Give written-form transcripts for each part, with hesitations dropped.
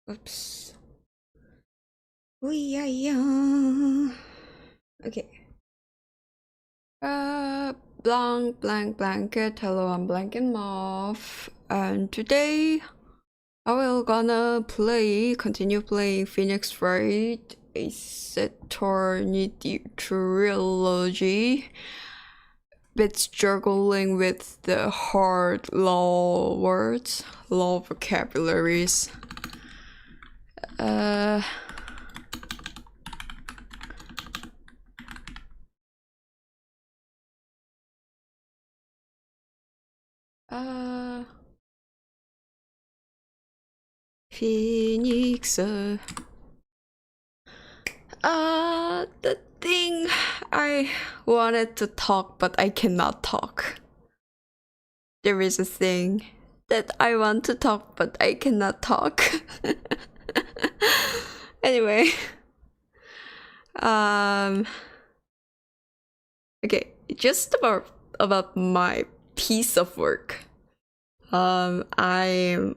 Oops. Oh yeah. Okay. Blanket. Hello, I'm Blancket Moff, and today I will continue playing Pheonix Wright, a Eternity Trilogy, bit struggling with the hard law words, law vocabularies. Pheonix. The thing I wanted to talk, but I cannot talk. There is a thing that I want to talk, but I cannot talk. Anyway, okay, just about my piece of work. I'm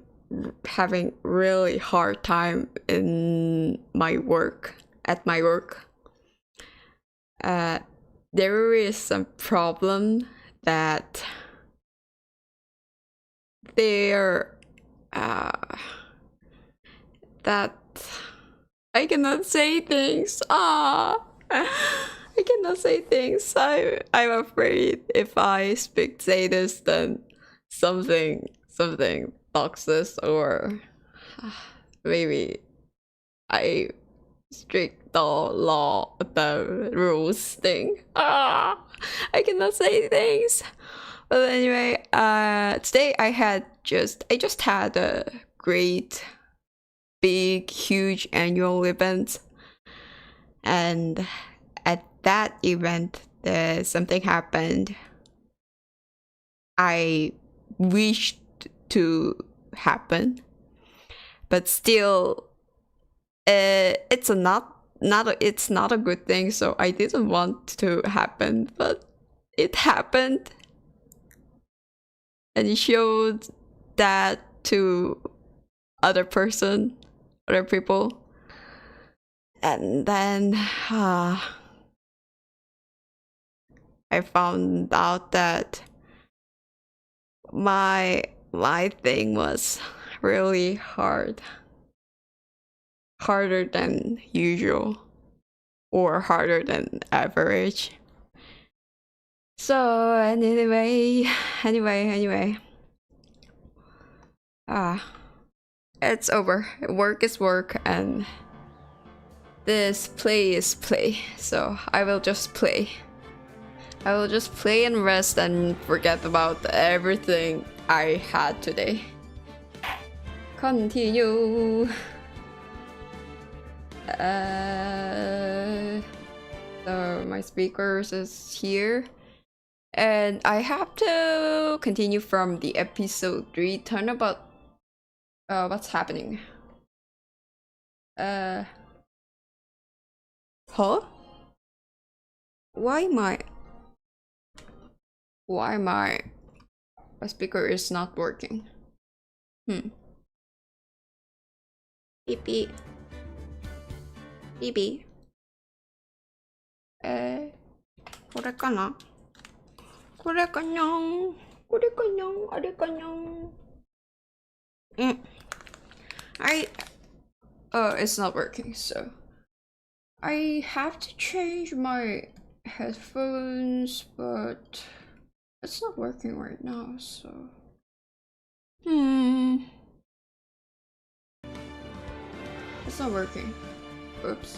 having really hard time in my work. There is some problem that that I cannot say things. I cannot say things. I'm afraid if I say this, then something toxic, or maybe I strict the law, the rules thing. I cannot say things. But anyway, today I just had a great, big, huge annual event, and at that event, something happened I wished to happen, but still, it's not a good thing. So I didn't want to happen, but it happened, and it showed that to other people, and then I found out that my thing was really harder than usual, or harder than average. So anyway, it's over. Work is work, and this play is play. So I will just play. And rest and forget about everything I had today. Continue. So my speakers is here, and I have to continue from the episode 3. Turn about what's happening. Huh? Why my speaker is not working? Beep beep. これかなあれかなit's not working, so I have to change my headphones, but it's not working right now, so it's not working. Oops.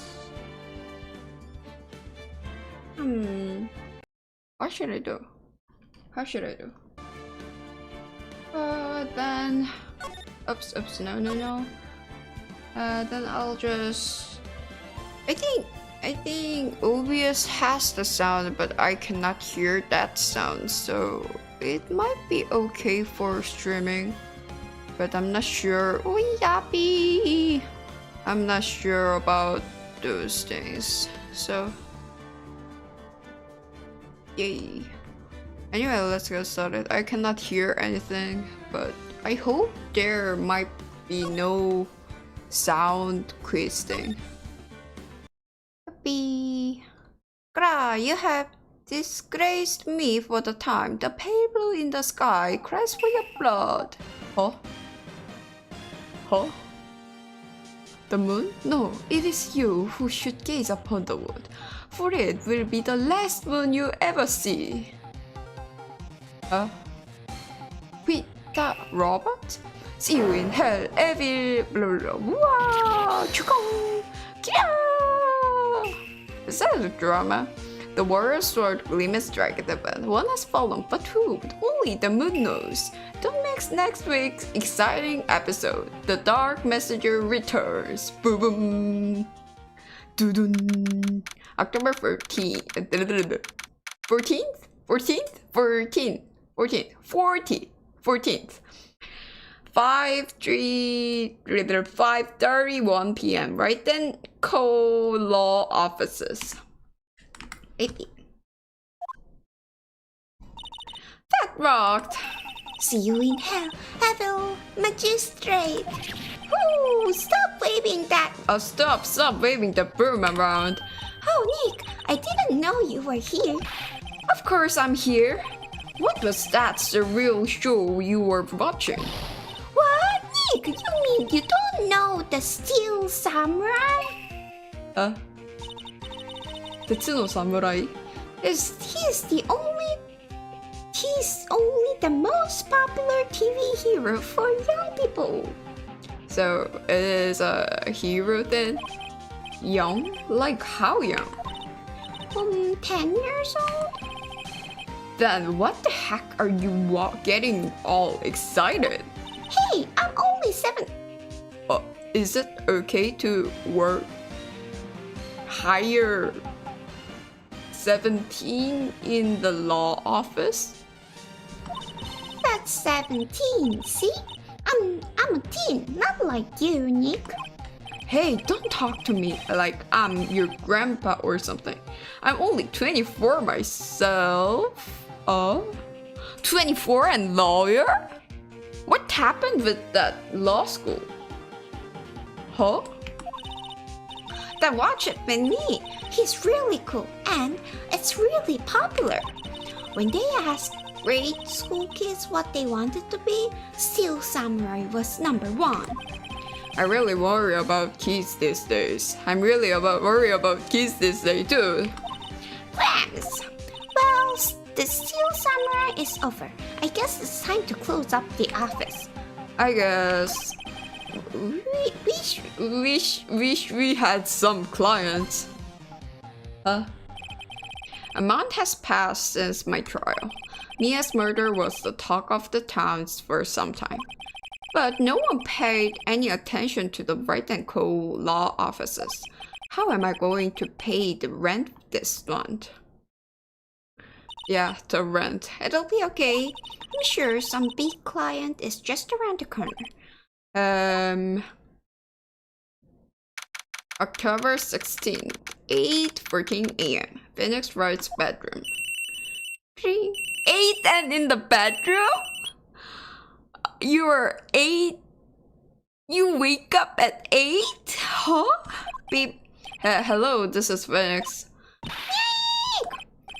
What should I do? How should I do? Then oops, no. Then I'll just I think OBS has the sound, but I cannot hear that sound, so it might be okay for streaming, but I'm not sure. Oh, yappy! I'm not sure about those things, so yay. Anyway, let's get started. I cannot hear anything, but I hope there might be no sound quiz thing. Happy. Gra, you have disgraced me for the time. The pale blue in the sky cries for your blood. Huh? Huh? The moon? No, it is you who should gaze upon the wood, for it will be the last moon you ever see. Huh? Wait, that robot? See you in hell, evil, blah blah blah. Wow, chukong, kia! Is that a drama? The warrior's sword gleams strike at the bed. One has fallen, but who? Only the moon knows. Don't miss next week's exciting episode. The Dark Messenger returns. Boom boom. Doo-doo. October 14th. 14th? 14th? 14th. 14th. 14th. 5:31 p.m. Right then, co-law offices. 80. That rocked. See you in hell, Evil Magistrate. Woo! Stop waving that. Oh, stop waving the broom around. Oh, Nick, I didn't know you were here. Of course I'm here. What was that surreal show you were watching? What, Nick? You mean you don't know the Steel Samurai? Tetsuno Samurai? He's only the most popular TV hero for young people. So it is a hero then? Young? Like how young? 10 years old? Then what the heck are you getting all excited? Hey, I'm only 7. Is it okay to work higher 17 in the law office? That's 17, see? I'm a teen, not like you, Nick. Hey, don't talk to me like I'm your grandpa or something. I'm only 24 myself. 24 and lawyer? What happened with that law school? Huh? Then watch it with me. He's really cool and it's really popular. When they asked grade school kids what they wanted to be, Steel Samurai was #1. I really worry about kids these days. I'm really worry about kids this day too. Thanks. Well, the Steel Samurai is over. I guess it's time to close up the office. I guess. Wish we had some clients. A month has passed since my trial. Mia's murder was the talk of the towns for some time. But no one paid any attention to the Wright & Co. law offices. How am I going to pay the rent this month? Yeah, the rent. It'll be okay. I'm sure some big client is just around the corner. October 16th, 8:14 a.m. Pheonix Wright's bedroom. 8 and in the bedroom? You are 8? You wake up at 8? Huh? Beep. Hello, this is Pheonix.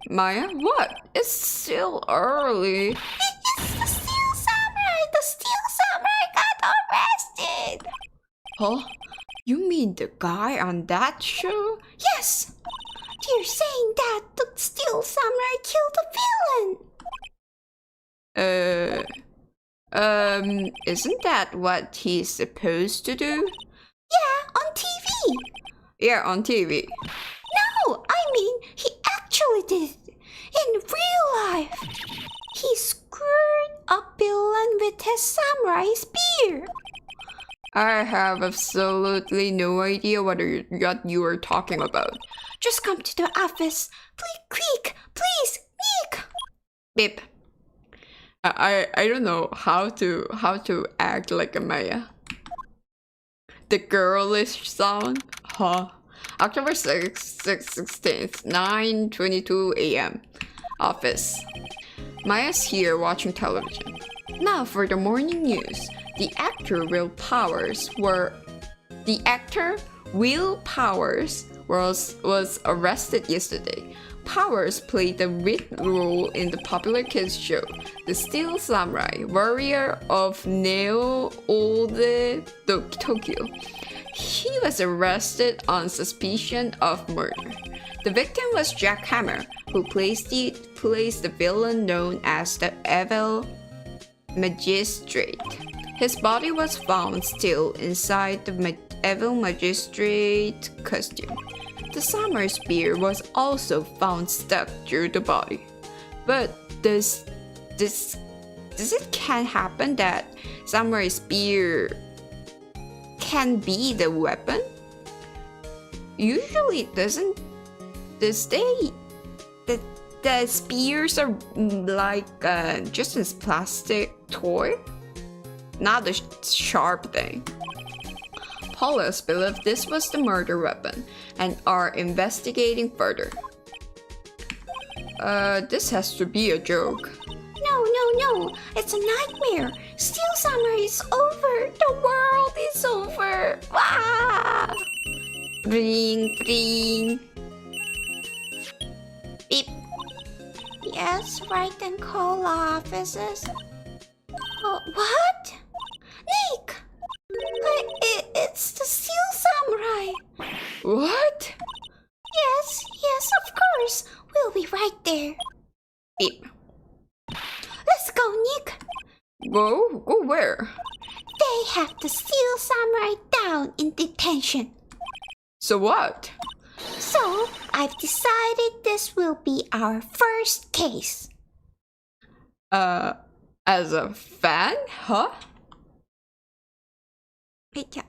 Maya, what? It's still early. It's the Steel Samurai! The Steel Samurai got arrested! Huh? You mean the guy on that show? Yes! They're saying that the Steel Samurai killed the villain! Isn't that what he's supposed to do? Yeah, on TV! Yeah, on TV. No, I mean, he actually did it in real life. He screwed a villain with his samurai spear. I have absolutely no idea what you are talking about. Just come to the office. Quick, please, Nick. Beep. I don't know how to act like a Maya. The girlish sound? Huh? October 16th, 9:22 a.m. Office. Maya's here watching television. Now for the morning news. The actor Will Powers was arrested yesterday. Powers played the lead role in the popular kids show, The Steel Samurai, Warrior of Neo-Old Tokyo. He was arrested on suspicion of murder. The victim was Jack Hammer, who plays the villain known as the Evil Magistrate. His body was found still inside the Evil Magistrate costume. The samurai spear was also found stuck through the body. But does it can happen that samurai spear can be the weapon? Usually it doesn't. The spears are like just a plastic toy, not a sharp thing. Police believe this was the murder weapon and are investigating further. This has to be a joke. No, it's a nightmare. Steel Summer is over. The world is over. Ah! Bling, bling. Beep. Yes, Wright and Cole offices. What? Nick! It's the Steel Samurai. What? Yes, of course. We'll be right there. Beep. Let's go, Nick. Go where? They have the Steel Samurai down in detention. So what? So, I've decided this will be our first case. As a fan? Huh? Yeah.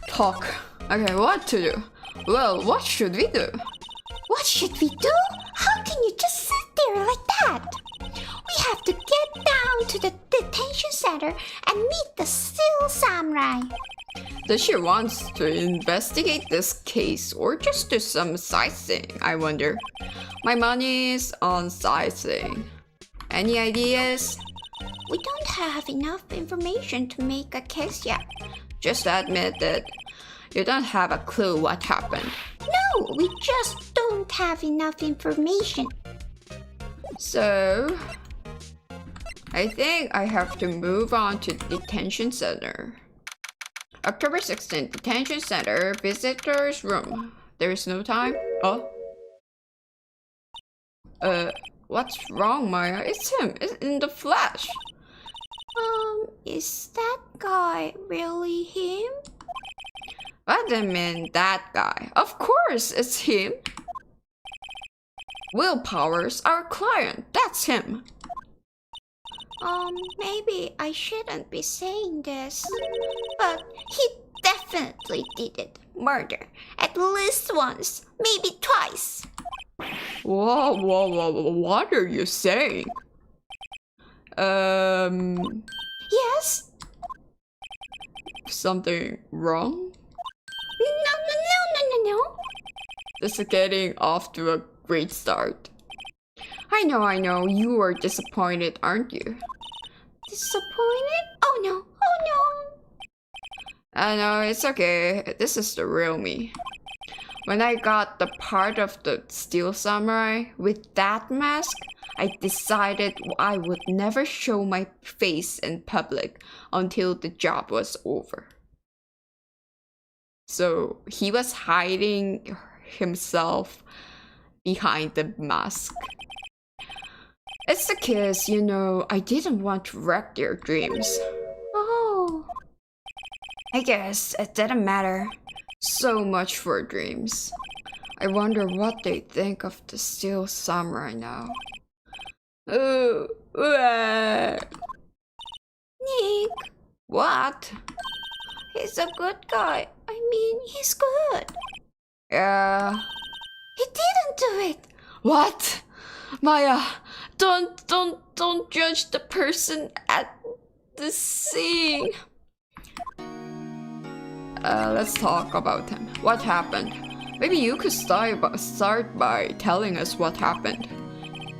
Talk. Okay, what to do? Well, what should we do? What should we do? How can you just sit there like that? We have to get down to the detention center and meet the Steel Samurai. Does she want to investigate this case or just do some sightseeing, I wonder? My money is on sightseeing. Any ideas? We don't have enough information to make a case yet. Just admit that you don't have a clue what happened. No, we just don't have enough information. So, I think I have to move on to detention center. October 16th, detention center, visitors room. There is no time? Oh? What's wrong, Maya? It's him. It's in the flesh. Is that guy really him? What do you mean, that guy? Of course, it's him. Will Powers, our client. That's him. Maybe I shouldn't be saying this, but he definitely did it. Murder. At least once, maybe twice. Whoa, what are you saying? Yes? Something wrong? No. This is getting off to a great start. I know, you are disappointed, aren't you? Disappointed? Oh no. I know, it's okay. This is the real me. When I got the part of the Steel Samurai with that mask, I decided I would never show my face in public until the job was over. So he was hiding himself behind the mask. It's the kids, you know, I didn't want to wreck their dreams. Oh. I guess it didn't matter. So much for dreams. I wonder what they think of the Steel Samurai now. Nick. What? He's a good guy. I mean, he's good. Yeah. He didn't do it. What? Maya, don't judge the person at the scene. Let's talk about him. What happened? Maybe you could start by telling us what happened.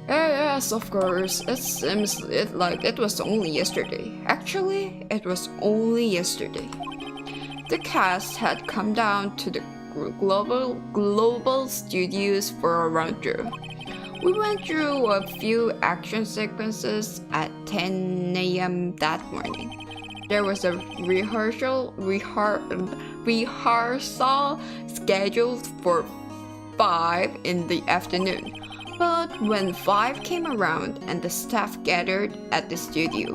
Yes, of course. It seems like it was only yesterday. Actually, it was only yesterday. The cast had come down to the global studios for a run-through. We went through a few action sequences at 10 a.m. that morning. There was a rehearsal scheduled for 5 in the afternoon. But when 5 came around and the staff gathered at the studio,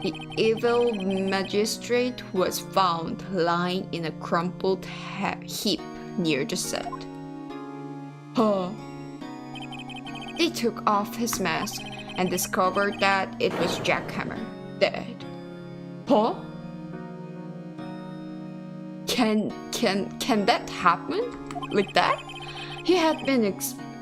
the evil magistrate was found lying in a crumpled heap near the set. Huh. They took off his mask and discovered that it was Jackhammer, dead. Huh? Can that happen? Like that? He had been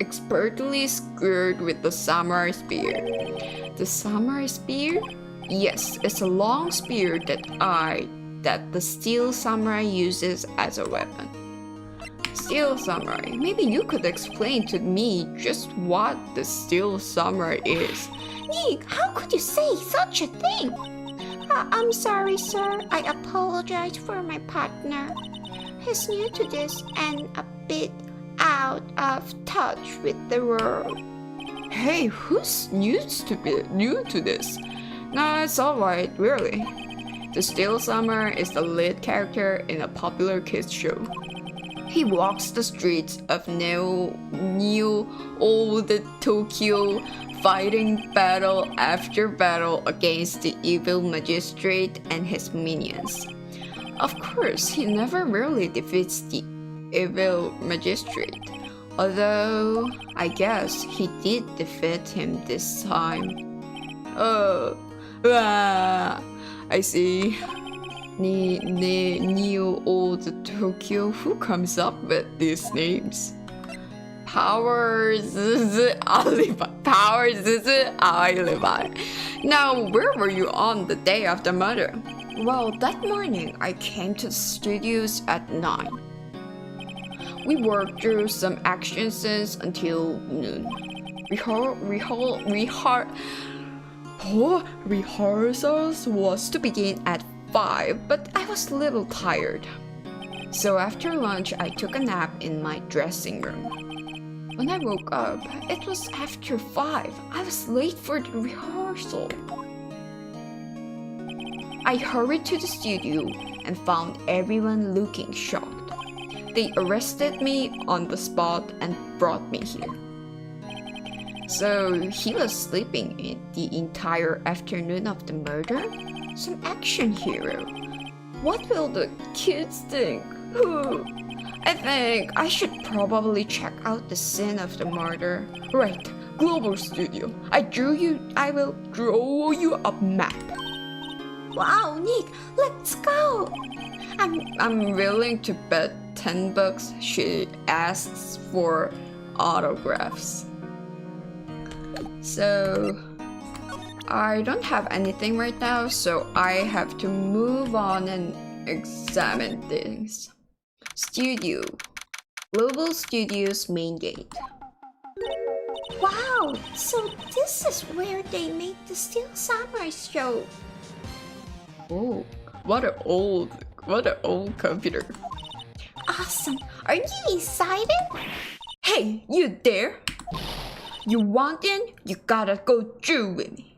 expertly skewered with the samurai spear. The samurai spear? Yes, it's a long spear that the steel samurai uses as a weapon. Steel samurai. Maybe you could explain to me just what the steel samurai is. Nick, how could you say such a thing? I'm sorry, sir. I apologize for my partner. He's new to this and a bit out of touch with the world. Hey, who's new to this? No, it's alright, really. The Steel Samurai is the lead character in a popular kids show. He walks the streets of new old Tokyo, fighting battle after battle against the evil magistrate and his minions. Of course, he never really defeats the evil magistrate, although I guess he did defeat him this time. I see. New old Tokyo, who comes up with these names? Powers Alibi. Now, where were you on the day of the murder? Well, that morning I came to the studios at 9. We worked through some action scenes until noon. Rehearsals was to begin at 5, but I was a little tired. So after lunch, I took a nap in my dressing room. When I woke up, it was after 5. I was late for the rehearsal. I hurried to the studio and found everyone looking shocked. They arrested me on the spot and brought me here. So he was sleeping in the entire afternoon of the murder? Some action hero. What will the kids think? I think I should probably check out the scene of the murder. Right, Global Studio. I will draw you a map. Wow, Nick, let's go. I'm willing to bet $10 she asks for autographs. So I don't have anything right now, so I have to move on and examine things. Studio. Global Studios main gate. Wow, so this is where they made the Steel Samurai show. Oh, what an old computer. Awesome. Are you excited? Hey, you there? You want in? You gotta go through with me.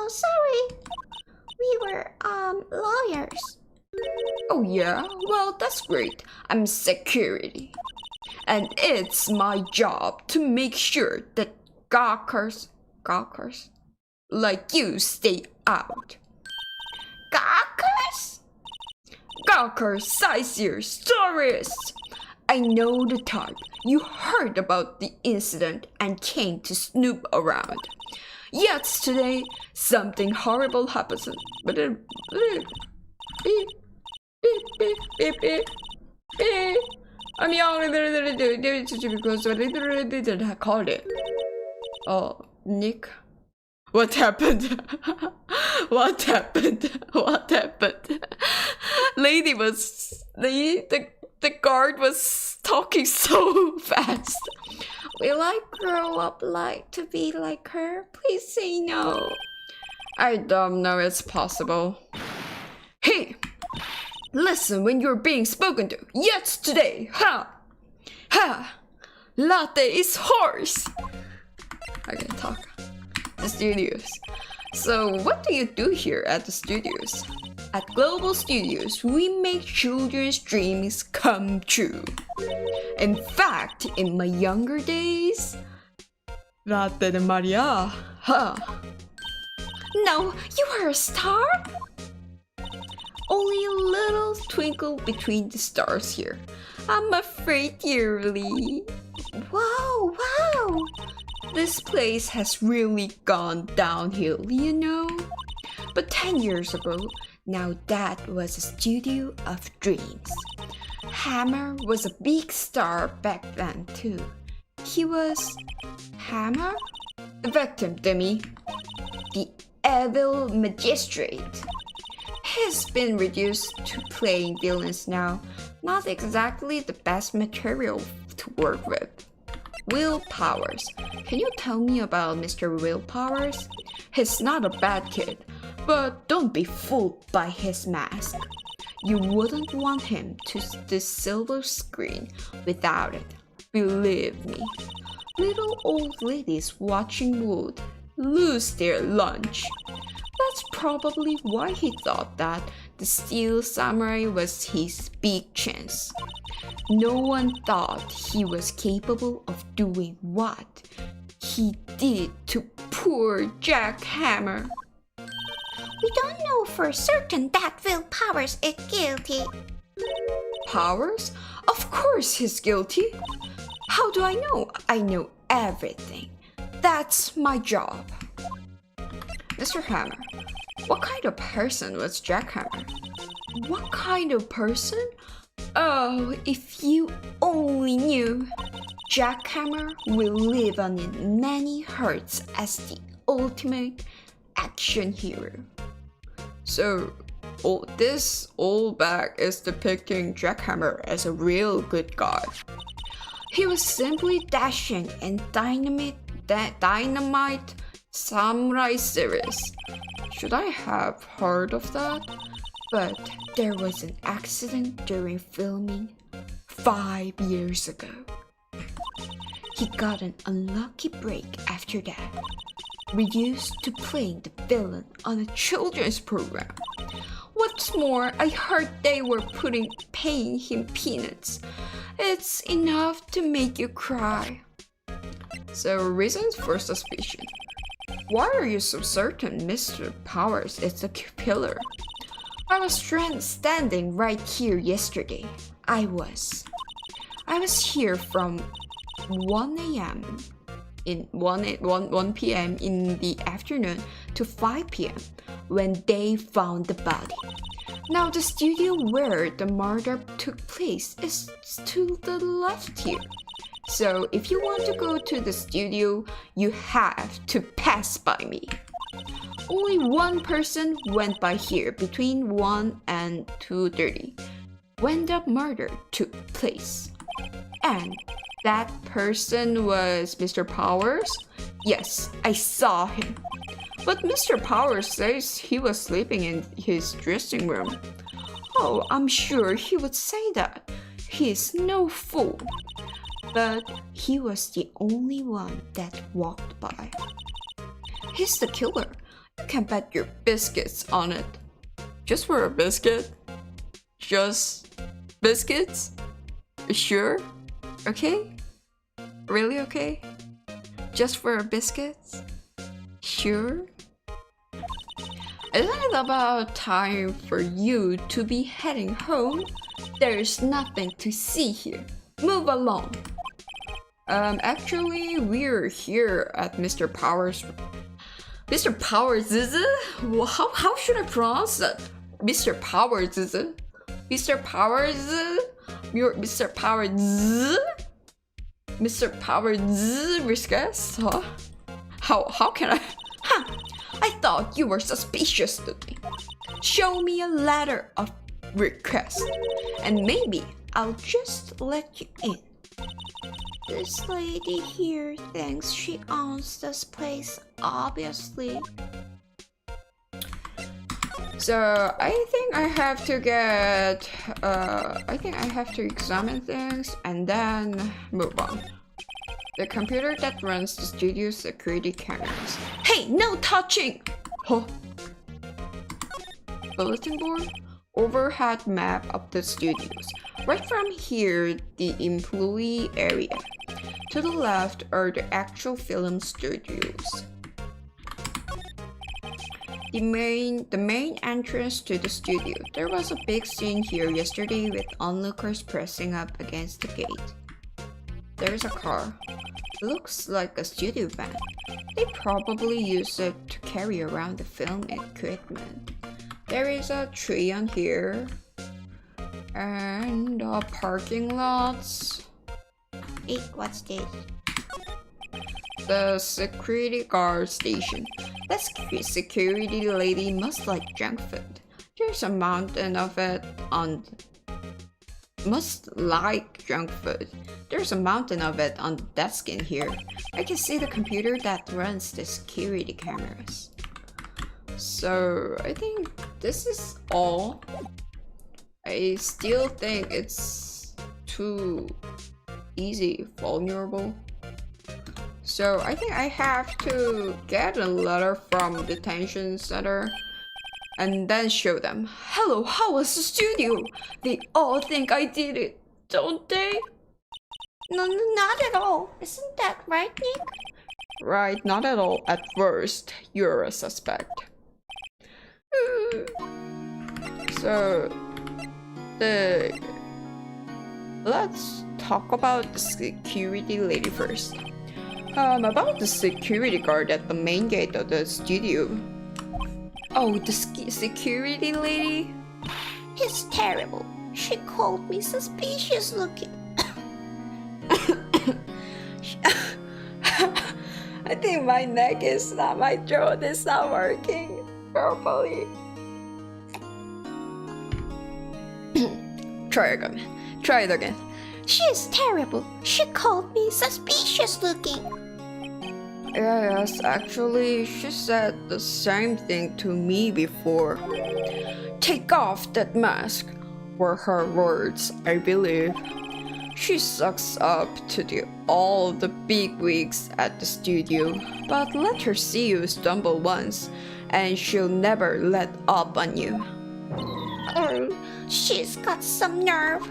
Sorry. We were, lawyers. Oh yeah? Well, that's great. I'm security. And it's my job to make sure that gawkers like you stay out. Gawkers? Gawkers, sightseers, tourists. I know the type. You heard about the incident and came to snoop around. Yet today, something horrible happens. I'm young because I called it. Oh, Nick. What happened? What happened? Lady was the the guard was talking so fast. Will I grow up to be like her? Please say no. I don't know it's possible. Hey, listen when you're being spoken to. Yes, today. Ha! Ha! Latte is horse. Okay, talk. The studios. So, what do you do here at the studios? At Global Studios, we make children's dreams come true. In fact, in my younger days, Latte de Maria, huh? No, you are a star? Only a little twinkle between the stars here. I'm afraid dearly. Wow, wow. This place has really gone downhill, you know? But 10 years ago, now that was a studio of dreams. Hammer was a big star back then too. He was... Hammer? The victim, dummy. The evil magistrate. He's been reduced to playing villains now. Not exactly the best material to work with. Will Powers. Can you tell me about Mr. Will Powers? He's not a bad kid, but don't be fooled by his mask. You wouldn't want him to the silver screen without it. Believe me. Little old ladies watching would lose their lunch. That's probably why he thought that the Steel Samurai was his big chance. No one thought he was capable of doing what he did to poor Jack Hammer. We don't know for certain that Will Powers is guilty. Powers? Of course he's guilty. How do I know? I know everything. That's my job. Mr. Hammer, what kind of person was Jack Hammer? What kind of person? Oh, if you only knew. Jack Hammer will live on in many hearts as the ultimate action hero. So, this old bag is depicting Jack Hammer as a real good guy. He was simply dashing in dynamite samurai series. Should I have heard of that? But there was an accident during filming 5 years ago. He got an unlucky break after that, reduced to playing the villain on a children's program. What's more, I heard they were paying him peanuts. It's enough to make you cry. So, reasons for suspicion. Why are you so certain Mr. Powers is the killer? I was standing right here yesterday. I was here from 1 a.m. in 1 p.m. in the afternoon to 5 p.m. when they found the body. Now the studio where the murder took place is to the left here. So if you want to go to the studio, you have to pass by me. Only one person went by here between 1 and 2:30 when the murder took place. And that person was Mr. Powers? Yes, I saw him. But Mr. Powers says he was sleeping in his dressing room. Oh, I'm sure he would say that. He's no fool. But he was the only one that walked by. He's the killer. You can bet your biscuits on it. Just for a biscuit? Just biscuits? Sure? Okay? Really okay? Just for a biscuits? Sure? Isn't it about time for you to be heading home? There's nothing to see here. Move along. Actually, we're here at Mr. Powers. Mr. Powers, how should I pronounce that? Mr. Powers, Mr. Powers, Mr. Powers, Mr. Powers, Riskas? Huh? How can I? Huh? I thought you were suspicious to me. Show me a letter of request, and maybe I'll just let you in. This lady here thinks she owns this place, obviously. So I think I have to get, I think I have to examine things and then move on. The computer that runs the studio security cameras. Hey, no touching! Huh? Bulletin board? Overhead map of the studios. Right from here, the employee area. To the left are the actual film studios. The main entrance to the studio. There was a big scene here yesterday with onlookers pressing up against the gate. There's a car. Looks like a studio van. They probably use it to carry around the film equipment. There is a tree on here. And parking lots. Hey, what's this? The security guard station. That security lady must like junk food. There's a mountain of it on... Must like junk food. There's a mountain of it on the desk in here. I can see the computer that runs the security cameras. So I think this is all. I still think it's too easy, vulnerable. So I think I have to get a letter from detention center and then show them. Hello, how was the studio? They all think I did it, don't they? No, not at all. Isn't that right, Nick? Right, not at all. At first, you're a suspect. So, let's talk about the security lady first. About the security guard at the main gate of the studio. Oh, the security lady? He's terrible. She called me suspicious looking. I think my neck is not, my throat is not working properly. Try it again. She is terrible. She called me suspicious looking. Yes, actually, she said the same thing to me before. Take off that mask, were her words, I believe. She sucks up to all the bigwigs at the studio, but let her see you stumble once, and she'll never let up on you. Oh, she's got some nerve.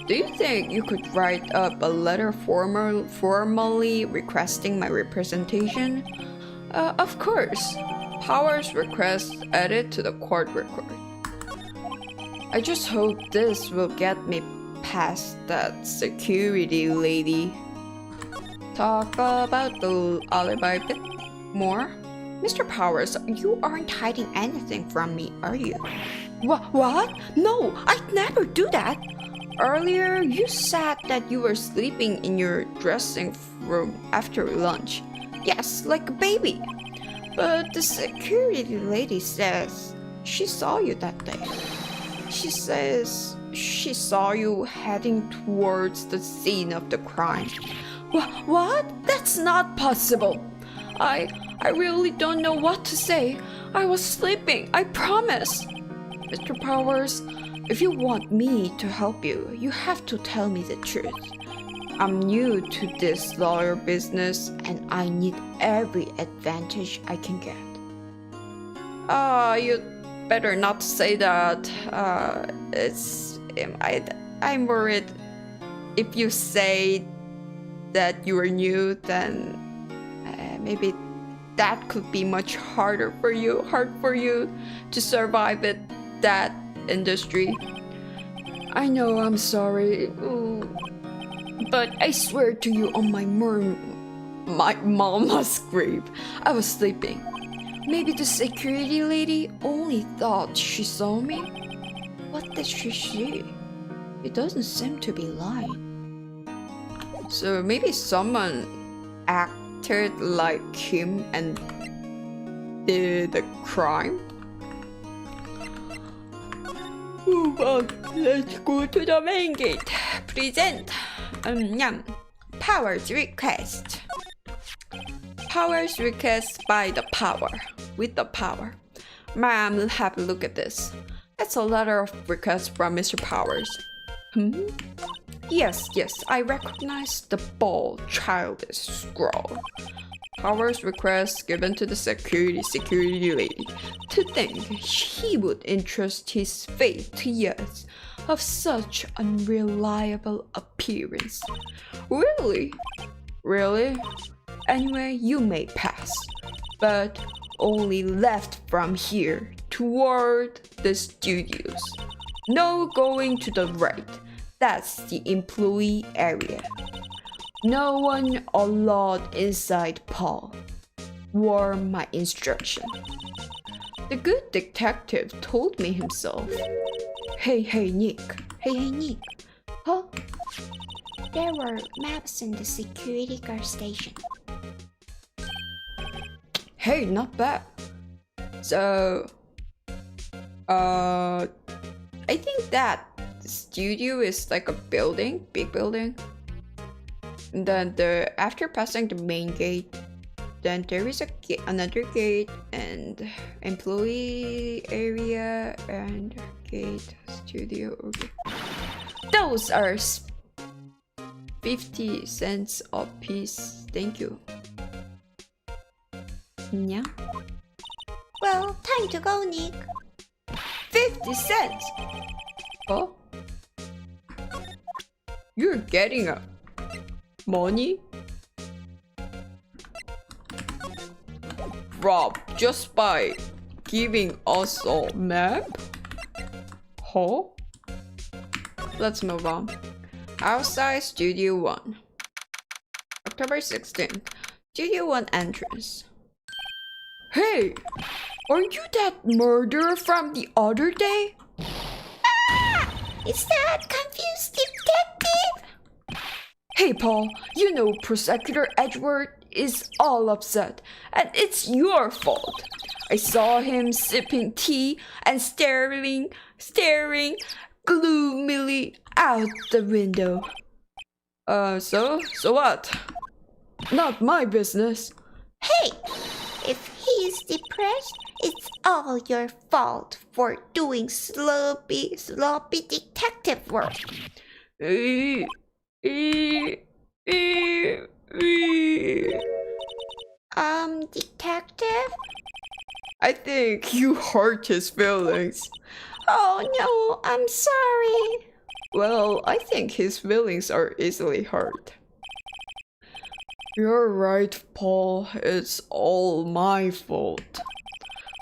Do you think you could write up a letter formally requesting my representation? Of course. Powers request added to the court record. I just hope this will get me past that security lady. Talk about the alibi bit more? Mr. Powers, you aren't hiding anything from me, are you? What? No, I'd never do that. Earlier, you said that you were sleeping in your dressing room after lunch. Yes, like a baby. But the security lady says she saw you that day. She says she saw you heading towards the scene of the crime. What? That's not possible. I really don't know what to say. I was sleeping, I promise. Mr. Powers, if you want me to help you, you have to tell me the truth. I'm new to this lawyer business and I need every advantage I can get. You better not say that. I'm worried if you say that you are new, then maybe that could be much hard for you to survive it. That industry. I know, I'm sorry. Ooh. But I swear to you on my mama's grave, I was sleeping. Maybe the security lady only thought she saw me? What did she see? It doesn't seem to be lying. So maybe someone acted like him and did the crime? Let's go to the main gate. Present. Powers request. Powers request by the power. With the power. Ma'am, have a look at this. That's a letter of request from Mr. Powers. Yes, I recognize the bold, childish scrawl. Powers request given to the security lady to think he would entrust his fate to years of such unreliable appearance. Really? Anyway, you may pass, but only left from here toward the studios. No going to the right. That's the employee area. No one allowed inside Paul. Were my instruction. The good detective told me himself. Hey, Nick. Huh? There were maps in the security guard station. Hey, not bad. So, I think that studio is like a building, big building. And then after passing the main gate, then there is another gate and employee area and gate studio. Okay, those are 50 cents a piece. Thank you. Yeah. Well, time to go, Nick. 50 cents. Oh, you're getting a money? Rob, just by giving us a map? Huh? Let's move on. Outside Studio 1. October 16th. Studio 1 entrance. Hey! Are you that murderer from the other day? Ah! Is that confused detective? Hey Paul, you know Prosecutor Edward is all upset, and it's your fault. I saw him sipping tea and staring gloomily out the window. So what? Not my business. Hey, if he's depressed, it's all your fault for doing sloppy detective work. Detective? I think you hurt his feelings. Oh no, I'm sorry. Well, I think his feelings are easily hurt. You're right, Paul. It's all my fault.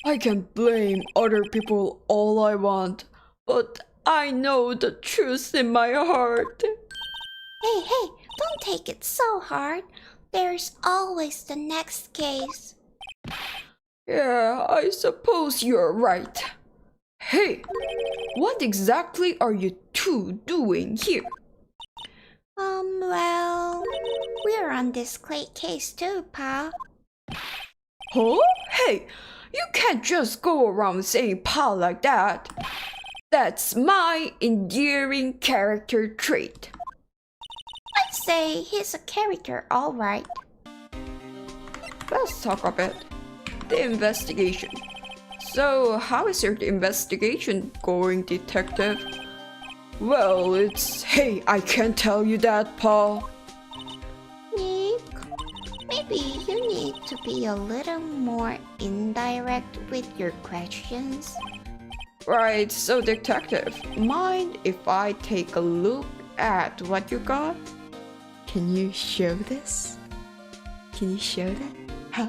I can blame other people all I want, but I know the truth in my heart. Hey, don't take it so hard. There's always the next case. Yeah, I suppose you're right. Hey, what exactly are you two doing here? Well, we're on this case too, Pa. Huh? Hey, you can't just go around saying Pa like that. That's my endearing character trait. I'd say he's a character, all right. Let's talk a bit. The investigation. So, how is your investigation going, detective? Well, hey, I can't tell you that, Paul. Nick, maybe you need to be a little more indirect with your questions. Right, so detective, mind if I take a look at what you got? Can you show this? Can you show that? Huh?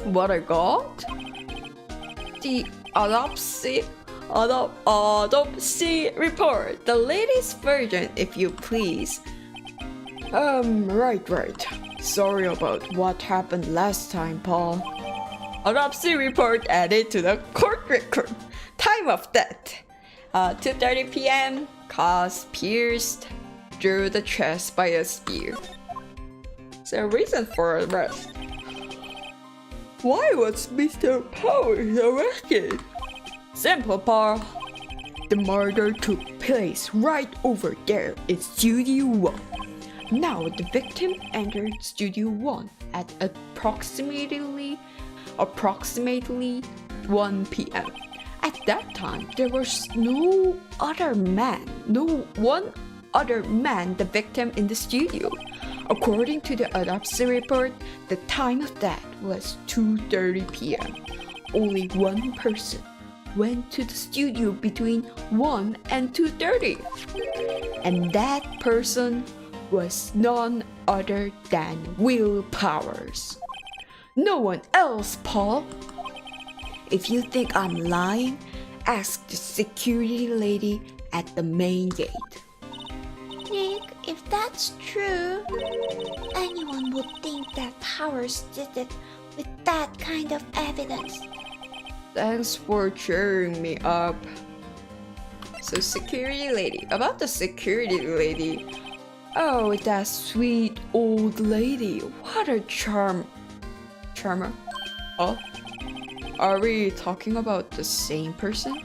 What I got? The autopsy report, the latest version, if you please. Right. Sorry about what happened last time, Paul. Autopsy report added to the court record. Time of death: 2:30 p.m. Cause pierced through the chest by a spear. So reason for arrest. Why was Mr. Powers arrested? Simple, Paul. The murder took place right over there in Studio 1. Now the victim entered Studio 1 at approximately 1 p.m. At that time, there was no one other man the victim in the studio. According to the autopsy report, the time of death was 2:30 p.m. Only one person went to the studio between 1 and 2:30. And that person was none other than Will Powers. No one else, Paul. If you think I'm lying, ask the security lady at the main gate. Nick, if that's true, anyone would think that Powers did it with that kind of evidence. Thanks for cheering me up. So security lady, about the security lady. Oh, that sweet old lady. What a charmer. Oh, are we talking about the same person?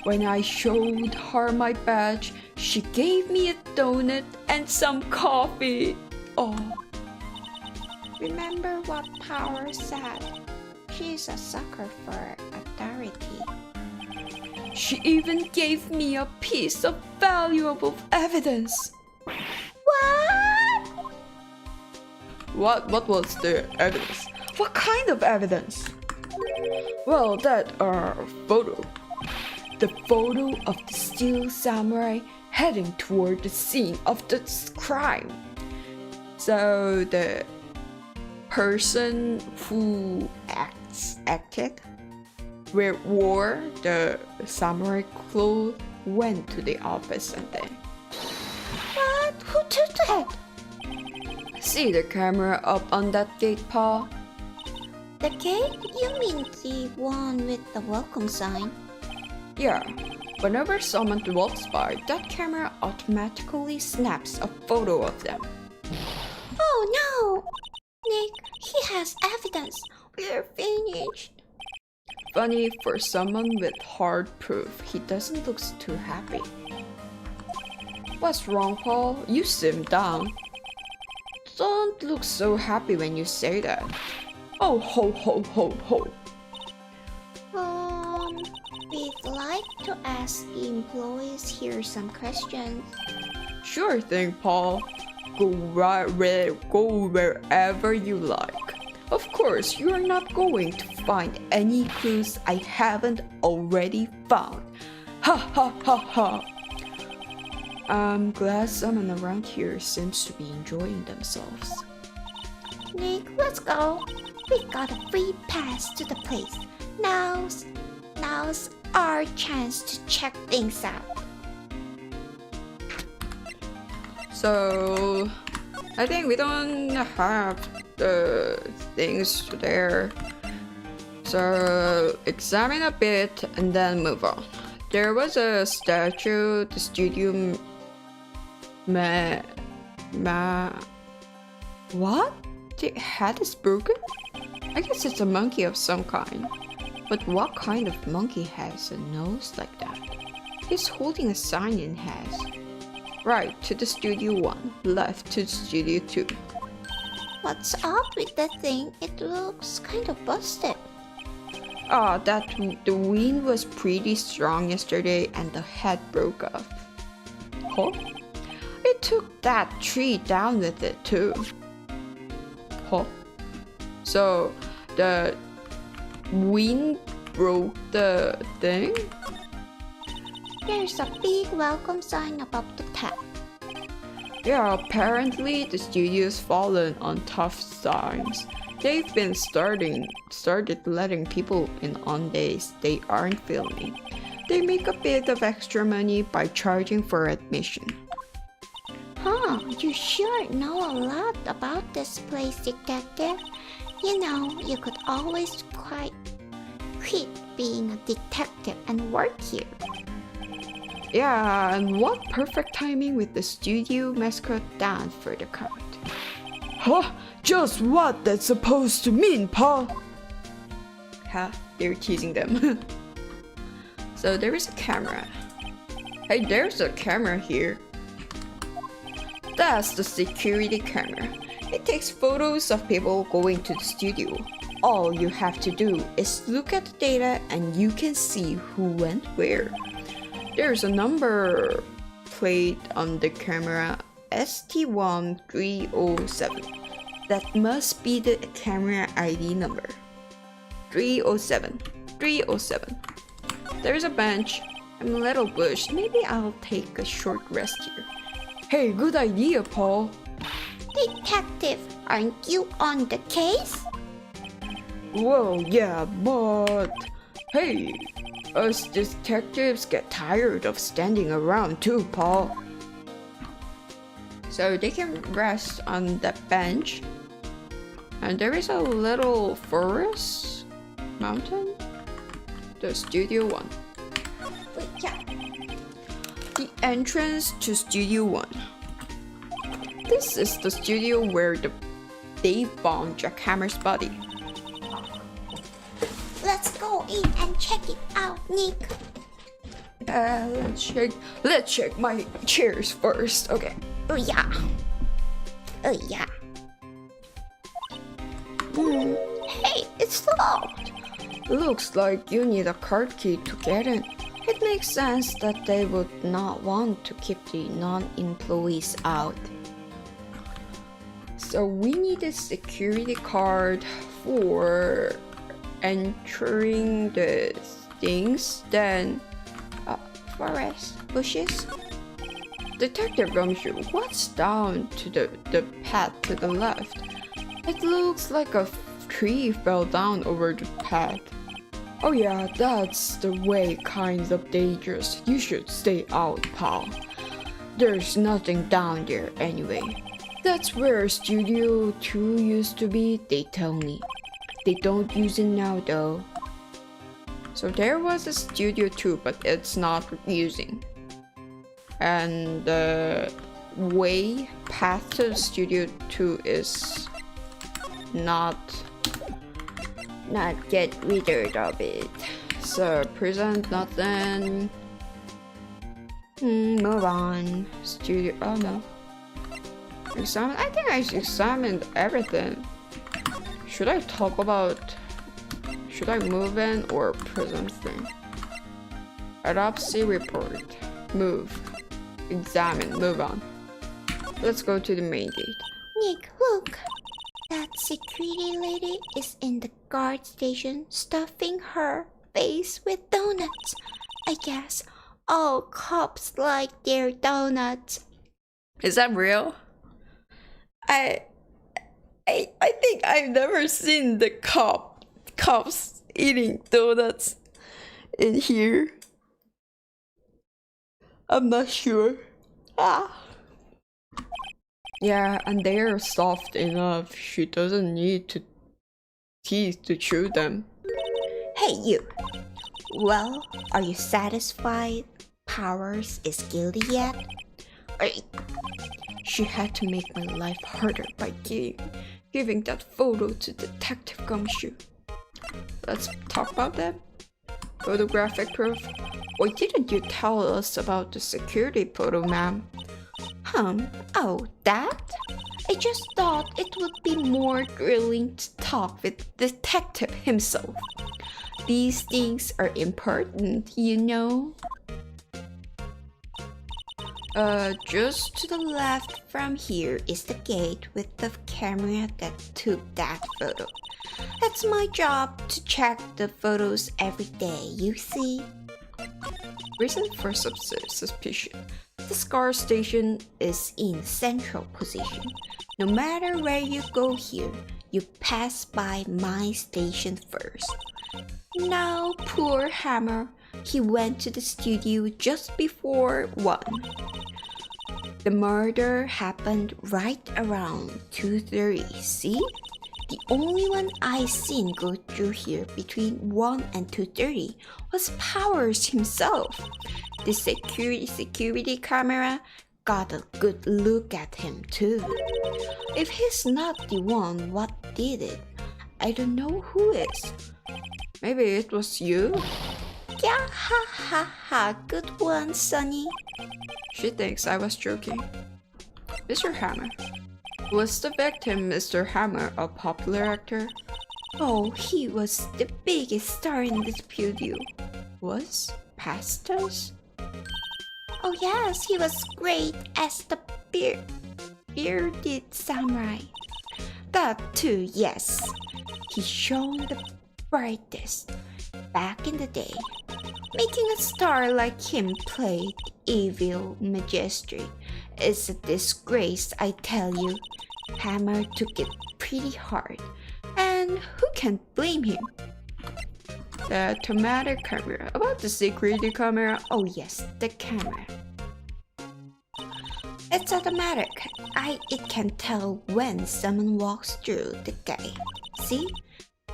When I showed her my badge, she gave me a donut and some coffee. Oh. Remember what Powers said? She's a sucker for authority. She even gave me a piece of valuable evidence. What? What was the evidence? What kind of evidence? Well, that photo. The photo of the steel samurai heading toward the scene of the crime. So the person who acted wore the samurai clothes went to the office and then. What? Who did that? See the camera up on that gate, Paul? The gate? You mean the one with the welcome sign? Yeah. Whenever someone walks by, that camera automatically snaps a photo of them. Oh no! Nick, he has evidence. We're finished. Funny, for someone with hard proof, he doesn't look too happy. What's wrong, Paul? You simmed down. Don't look so happy when you say that. Oh, ho, ho, ho, ho. We'd like to ask the employees here some questions. Sure thing, Paul. Go wherever you like. Of course, you are not going to find any clues I haven't already found. Ha ha ha ha. I'm glad someone around here seems to be enjoying themselves. Nick, let's go. We got a free pass to the place. Now's our chance to check things out. So, I think we don't have the things there. So, examine a bit and then move on. There was a statue, the studio what? The head is broken? I guess it's a monkey of some kind. But what kind of monkey has a nose like that? He's holding a sign in his hand. Right to the Studio 1, left to the Studio 2. What's up with that thing? It looks kind of busted. The wind was pretty strong yesterday and the head broke off. Huh? It took that tree down with it too. Huh? So, the wind broke the thing? There's a big welcome sign above the tap. Yeah, apparently the studio's fallen on tough times. They've been started letting people in on days they aren't filming. They make a bit of extra money by charging for admission. Huh, you sure know a lot about this place, detective. You know, you could always quit being a detective and work here. Yeah, and what perfect timing with the studio mascot down for the count. Huh? Just what that's supposed to mean, Paul? Huh? They're teasing them. So there is a camera. Hey, there's a camera here. That's the security camera. It takes photos of people going to the studio. All you have to do is look at the data and you can see who went where. There's a number plate on the camera, ST1307. That must be the camera ID number. 307. 307. There's a bench. I'm a little bushed. Maybe I'll take a short rest here. Hey, good idea, Paul. Detective, aren't you on the case? Well, yeah, but hey, us detectives get tired of standing around too, Paul. So they can rest on the bench. And there is a little forest mountain. The Studio 1. Wait, yeah. The entrance to Studio 1. This is the studio where they found Jackhammer's body. Let's go in and check it out, Nick. Let's check my chairs first. Okay. Oh yeah. Oh yeah. Hey, it's locked. Looks like you need a card key to get in. It makes sense that they would not want to keep the non-employees out. So we need a security card for entering the things, then Forest. bushes. Detective Gumshoe, what's down to the path to the left? It looks like a tree fell down over the path. Oh yeah, that's the way, kind of dangerous. You should stay out, pal. There's nothing down there anyway. That's where Studio 2 used to be, they tell me. They don't use it now though. So there was a Studio 2, but it's not using. And the way path to the Studio 2 is not get rid of it. So present nothing. Move on. Studio, oh no. Examine, I think I examined everything. Should I talk about, should I move in or present thing? Autopsy report. Move. Examine, move on. Let's go to the main gate. Nick, look. That security lady is in the guard station stuffing her face with donuts. I guess all cops like their donuts. Is that real? I think I've never seen the cops eating donuts in here. I'm not sure. Yeah, and they're soft enough. She doesn't need teeth to chew them. Hey, you. Well, are you satisfied Powers is guilty yet? She had to make my life harder by giving that photo to Detective Gumshoe. Let's talk about that. Photographic proof. Why didn't you tell us about the security photo, ma'am? Oh, that? I just thought it would be more thrilling to talk with the detective himself. These things are important, you know. Just to the left from here is the gate with the camera that took that photo. It's my job to check the photos every day, you see. Reason for suspicion. The SCAR station is in central position. No matter where you go here, you pass by my station first. Now, poor Hammer, he went to the studio just before 1. The murder happened right around 2:30, see? The only one I seen go through here between 1 and 2:30 was Powers himself. The security camera got a good look at him too. If he's not the one what did it, I don't know who is. Maybe it was you? Yeah, ha ha ha. Good one, Sonny. She thinks I was joking. Mr. Hammer. Was the victim Mr. Hammer a popular actor? Oh, he was the biggest star in this studio. Was? Past us? Oh yes, he was great as the bearded samurai. That too, yes. He shone the brightest back in the day. Making a star like him played evil majesty is a disgrace, I tell you. Hammer took it pretty hard, and who can blame him? The automatic camera. About the security camera? Oh yes, the camera. It's automatic. It can tell when someone walks through the gate. See?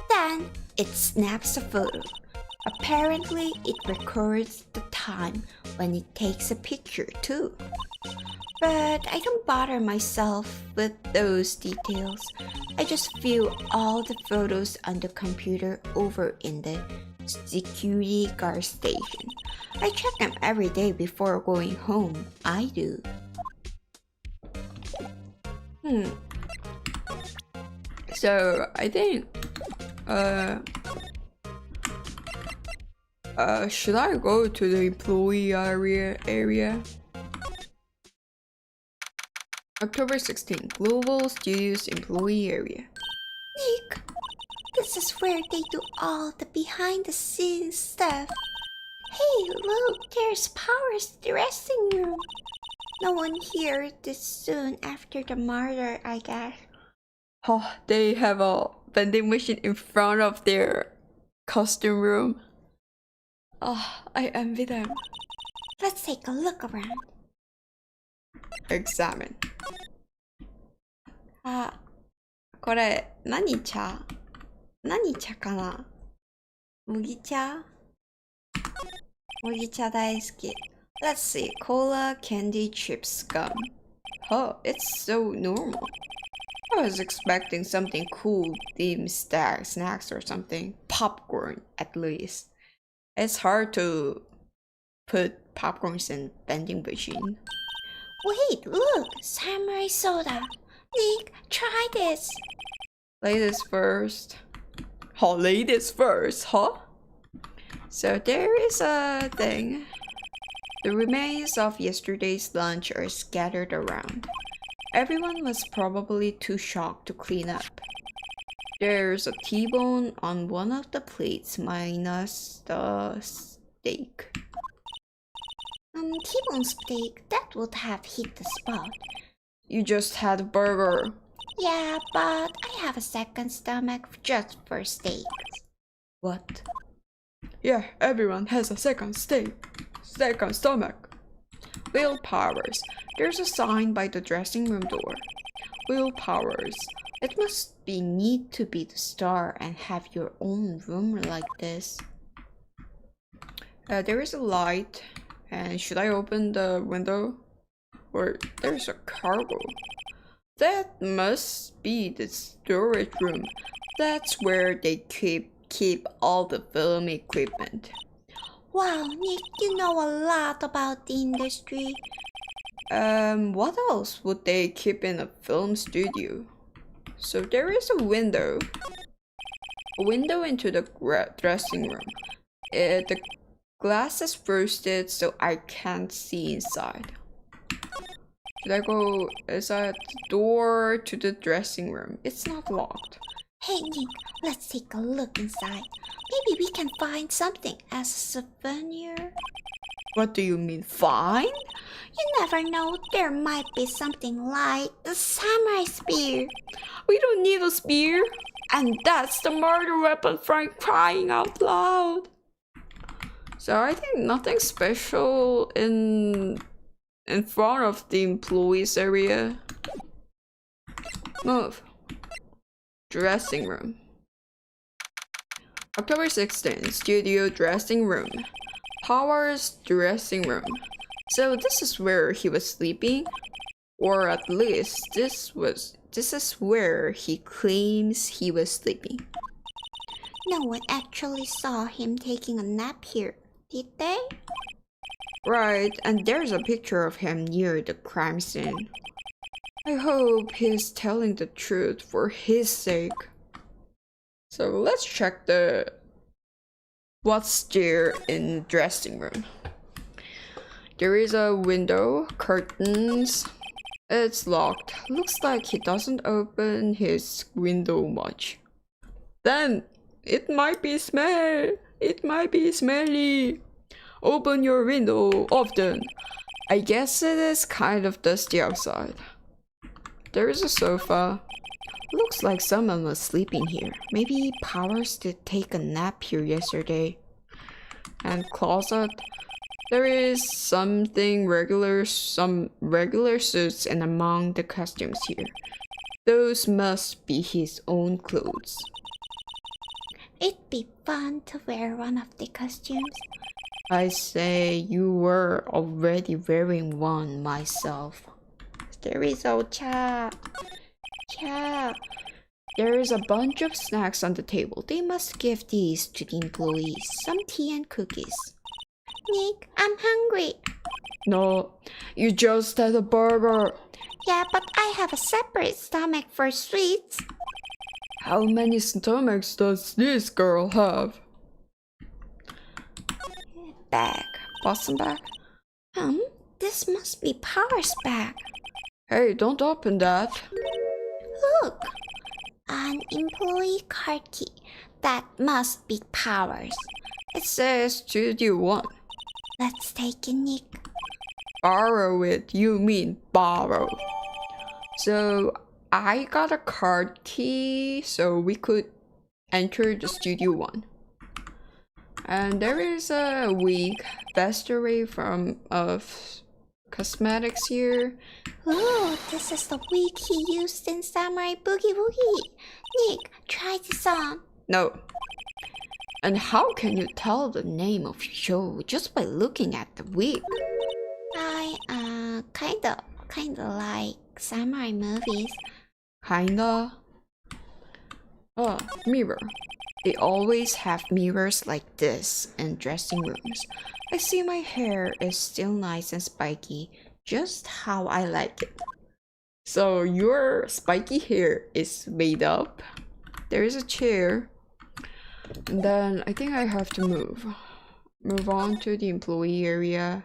Then it snaps a photo. Apparently, it records the time when it takes a picture too. But I don't bother myself with those details. I just view all the photos on the computer over in the security guard station. I check them every day before going home. I do. So I think should I go to the employee area? October 16th, Global Studios employee area. Nick, this is where they do all the behind the scenes stuff. Hey, look, there's Power's dressing room. No one here this soon after the murder, I guess. Oh, they have a vending machine in front of their costume room. Oh, I envy them. Let's take a look around. Examine. あ、これ何茶？何茶かな？麦茶？麦茶大好き。Let's see. Cola, candy, chips, gum. Oh, it's so normal. I was expecting something cool, themed snacks or something. Popcorn, at least. It's hard to put popcorns in vending machine. Wait, look! Samurai soda! Nick, try this! Ladies first. Oh, ladies first, huh? So there is a thing. The remains of yesterday's lunch are scattered around. Everyone was probably too shocked to clean up. There's a T-bone on one of the plates minus the steak. T-bone steak, that would have hit the spot. You just had a burger. Yeah, but I have a second stomach just for steaks. What? Yeah, everyone has a second stomach. Will Powers. There's a sign by the dressing room door. Will Powers. It must be neat to be the star and have your own room like this. There is a light. And should I open the window? Or there's a cargo. That must be the storage room. That's where they keep all the film equipment. Wow, Nick, you know a lot about the industry. What else would they keep in a film studio? So there is a window. A window into the dressing room. The glass is frosted so I can't see inside. Should I go inside the door to the dressing room? It's not locked. Hey Nick, let's take a look inside. Maybe we can find something as a souvenir. What do you mean, find? You never know, there might be something like the samurai spear. We don't need a spear. And that's the murder weapon, Frank, crying out loud. So I think nothing special in front of the employees area. Move. Dressing room. October 16th, studio dressing room. Powers dressing room. So this is where he was sleeping? Or at least this is where he claims he was sleeping. No one actually saw him taking a nap here. Did they? Right, and there's a picture of him near the crime scene. I hope he's telling the truth for his sake. So let's check what's there in the dressing room. There is a window, curtains. It's locked. Looks like he doesn't open his window much. Then it might be smelly. Open your window often. I guess it is kind of dusty outside. There is a sofa. Looks like someone was sleeping here. Maybe Powers did take a nap here yesterday. And closet. There is some regular suits and among the costumes here. Those must be his own clothes. It'd be fun to wear one of the costumes. I say you were already wearing one myself. There is Ocha. Cha. There is a bunch of snacks on the table. They must give these to the employees. Some tea and cookies. Nick, I'm hungry. No, you just had a burger. Yeah, but I have a separate stomach for sweets. How many stomachs does this girl have? Bag. Boston bag? This must be Power's bag. Hey, don't open that. Look, an employee card key. That must be Power's. It says Studio One. Let's take it, Nick. Borrow it, you mean borrow. So I got a card key so we could enter the Studio One. And there is a wig, best array of cosmetics here. Ooh, this is the wig he used in Samurai Boogie Woogie. Nick, try this on. No. And how can you tell the name of your show just by looking at the wig? I kinda like samurai movies. Kinda. Oh, mirror. They always have mirrors like this in dressing rooms. I see my hair is still nice and spiky, just how I like it. So your spiky hair is made up. There is a chair. And then I think I have to move on to the employee area,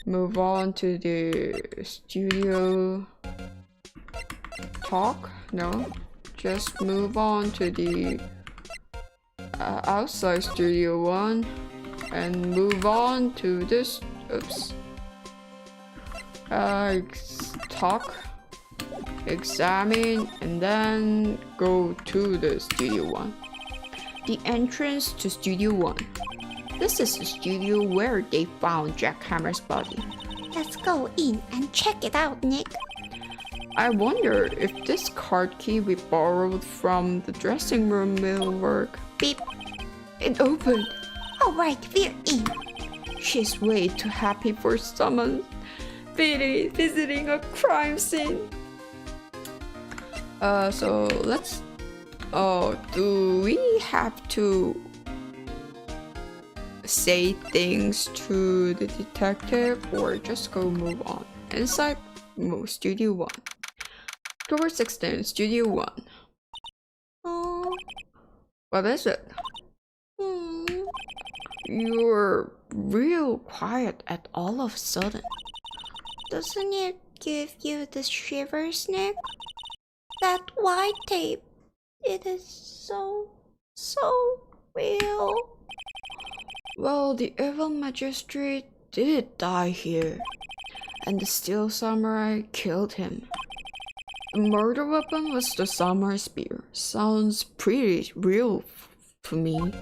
move on to the studio talk. No, just move on to the outside Studio One and move on to this. Oops. Talk, examine, and then go to the Studio One. The entrance to Studio One. This is the studio where they found Jack Hammer's body. Let's go in and check it out, Nick. I wonder if this card key we borrowed from the dressing room will work. Beep. It opened. Alright, we're in. She's way too happy for someone visiting a crime scene. So let's... do we have to say things to the detective or just go move on? Inside Studio One. October 16, Studio One. Oh. What is it? You're real quiet at all of a sudden. Doesn't it give you the shivers, Nick? That white tape. It is so real. Well, the evil magistrate did die here, and the steel samurai killed him. The murder weapon was the samurai spear. Sounds pretty real to me.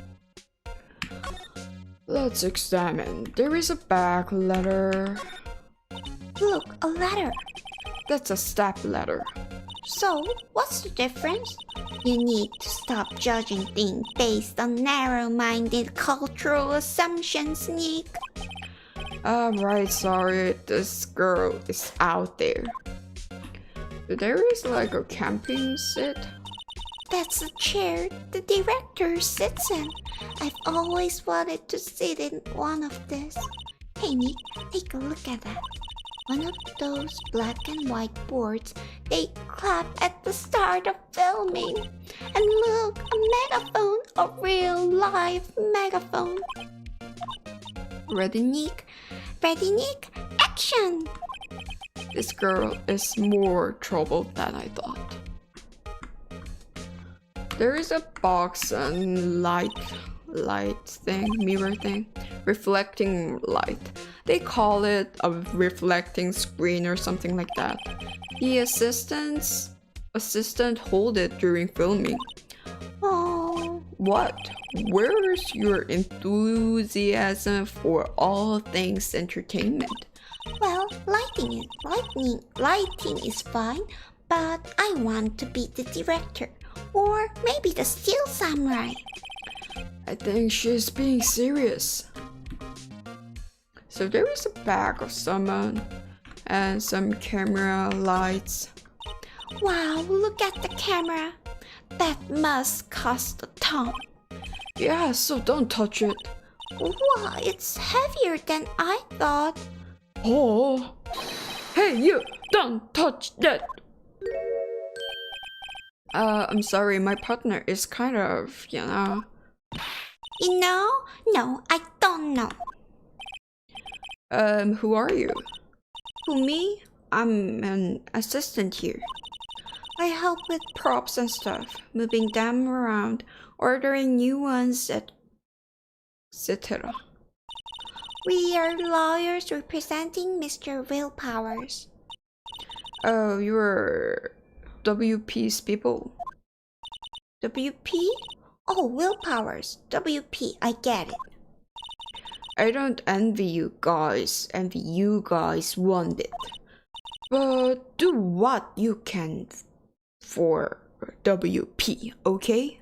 Let's examine. There is a back letter. Look, a letter. That's a step letter. So, what's the difference? You need to stop judging things based on narrow-minded cultural assumptions, Nick. Right, sorry, this girl is out there. There is like a camping set. That's the chair the director sits in. I've always wanted to sit in one of these. Hey Nick, take a look at that. One of those black and white boards they clap at the start of filming. And look, a megaphone, a real live megaphone. Ready, Nick? Ready, Nick? Action! This girl is more trouble than I thought. There is a box and light thing, mirror thing, reflecting light. They call it a reflecting screen or something like that. The assistant hold it during filming. Oh, What? Where's your enthusiasm for all things entertainment? well, lighting is fine, but I want to be the director. Or maybe the steel samurai. I think she's being serious. So there is a bag of someone and some camera lights. Wow, look at the camera. That must cost a ton. Yeah, so don't touch it. Wow, it's heavier than I thought. Oh, hey you, don't touch that. I'm sorry, my partner is kind of, You know? No, I don't know. Who are you? Who, me? I'm an assistant here. I help with props and stuff, moving them around, ordering new ones, etc. We are lawyers representing Mr. Willpowers. Oh, you're WP's people. WP? Oh, Willpowers. WP, I get it. I don't envy you guys. Envy you guys want it. But do what you can for WP, okay?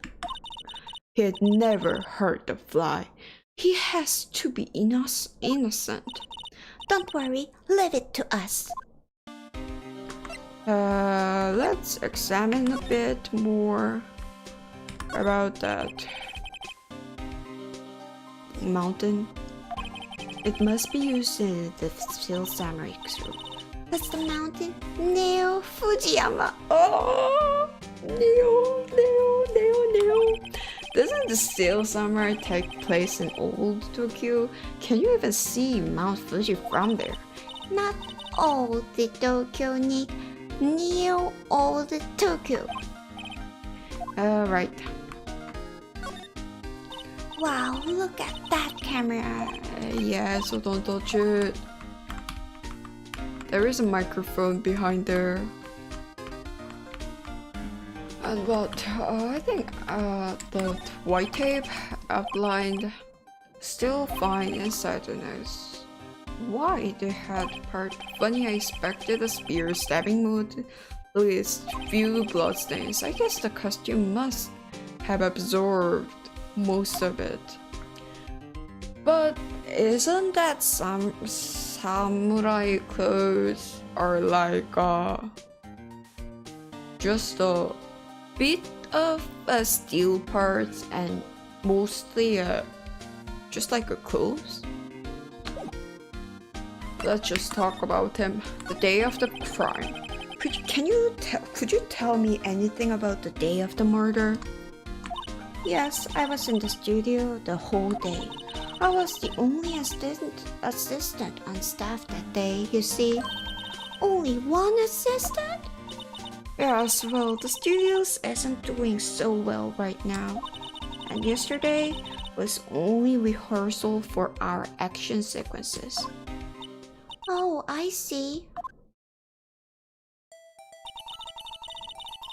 He'd never hurt a fly. He has to be innocent. Don't worry, leave it to us. Let's examine a bit more about that mountain. It must be used in the steel samurai suit. That's the mountain? Neo Fujiyama. Oh, Neo. Doesn't the steel samurai take place in old Tokyo? Can you even see Mount Fuji from there? Not old Tokyo, Nick. Neo old Tokyo. Right. Wow, look at that camera. Yeah, so don't touch it. There is a microphone behind there. And what? I think the white tape outlined still fine inside the nose. Why they had part funny? I expected a spear stabbing mode with few bloodstains. I guess the costume must have absorbed most of it. But isn't that some samurai clothes are like just a bit of steel parts and mostly just like a clothes? Let's just talk about him. The day of the crime. Could you tell me anything about the day of the murder? Yes, I was in the studio the whole day. I was the only assistant on staff that day, you see. Only one assistant? Yes, well, the studios isn't doing so well right now. And yesterday was only rehearsal for our action sequences. Oh, I see.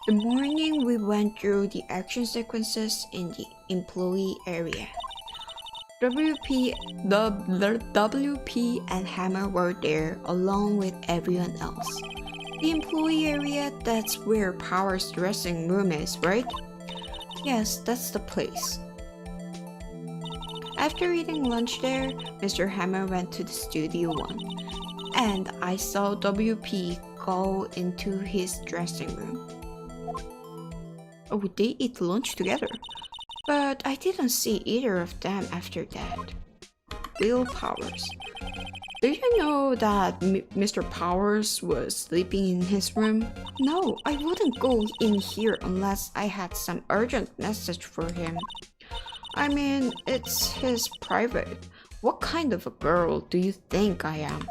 The morning we went through the action sequences in the employee area. WP and Hammer were there along with everyone else. The employee area, that's where Power's dressing room is, right? Yes, that's the place. After eating lunch there, Mr. Hammer went to the studio one, and I saw WP go into his dressing room. Oh, they eat lunch together. But I didn't see either of them after that. Bill Powers. Did you know that Mr. Powers was sleeping in his room? No, I wouldn't go in here unless I had some urgent message for him. I mean, it's his private. What kind of a girl do you think I am?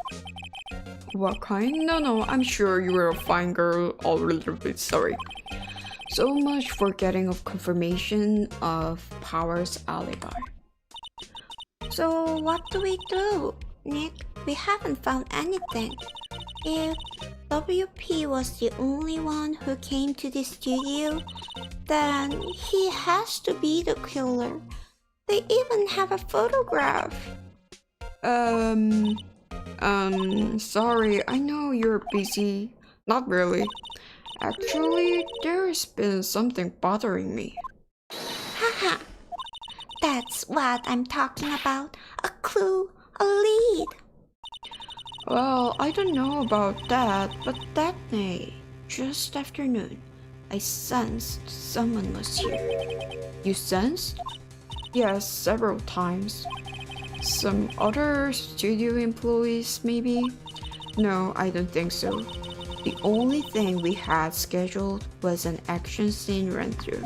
What kind? No, I'm sure you're a fine girl. A little bit sorry. So much for getting a confirmation of Powers' alibi. So what do we do, Nick? We haven't found anything. If WP was the only one who came to the studio, then he has to be the killer. They even have a photograph. Sorry, I know you're busy. Not really. Actually, there's been something bothering me. Haha. That's what I'm talking about. A clue, a lead. Well, I don't know about that, but that day, just after noon, I sensed someone was here. You sensed? Yes, several times. Some other studio employees, maybe? No, I don't think so. The only thing we had scheduled was an action scene run-through.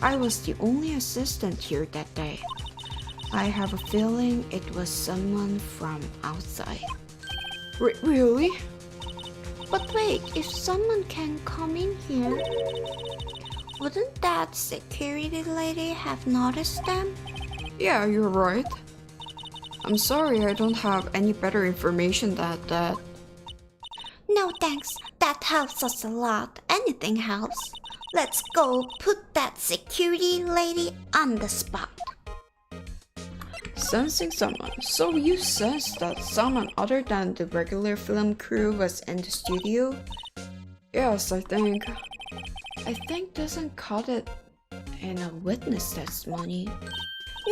I was the only assistant here that day. I have a feeling it was someone from outside. Really? But wait, if someone can come in here, wouldn't that security lady have noticed them? Yeah, you're right. I'm sorry I don't have any better information than that. No thanks, that helps us a lot. Anything helps. Let's go put that security lady on the spot. Sensing someone. So you sensed that someone other than the regular film crew was in the studio? Yes, I think. I think doesn't cut it in a witness testimony.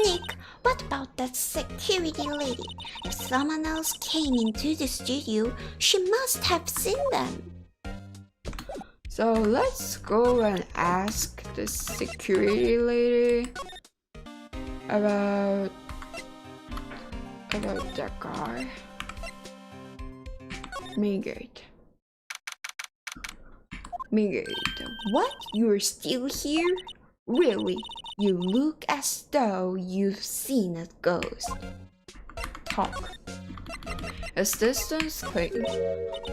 Nick, what about that security lady? If someone else came into the studio, she must have seen them. So let's go and ask the security lady about that guy. Main gate. What? You're still here? Really? You look as though you've seen a ghost. Talk. Assistance claim.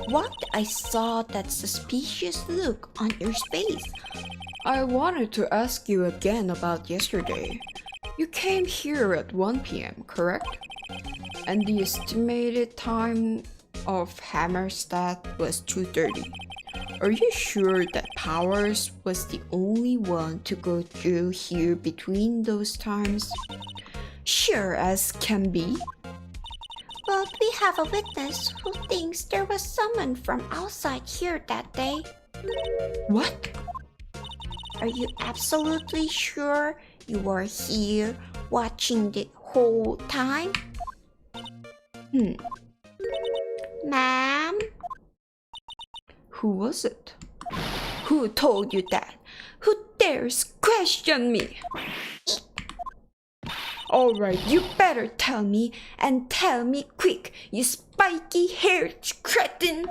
What? I saw that suspicious look on your face. I wanted to ask you again about yesterday. You came here at 1 p.m., correct? And the estimated time of Hammer's death was 2:30. Are you sure that Powers was the only one to go through here between those times? Sure as can be. But we have a witness who thinks there was someone from outside here that day. What? Are you absolutely sure you were here watching the whole time? Ma'am? Who was it? Who told you that? Who dares question me? Alright, you better tell me, and tell me quick, you spiky-haired cretin!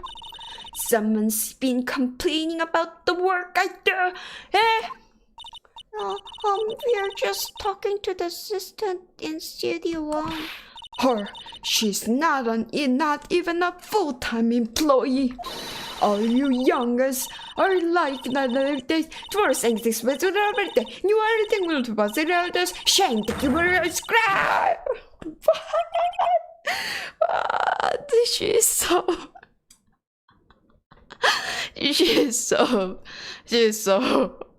Someone's been complaining about the work I do, eh? We're just talking to the assistant in Studio 1. Her, she's not even a full-time employee. All you youngers are like that. First things this was you are thinking to pass it out as shame that you were a scrap. She's so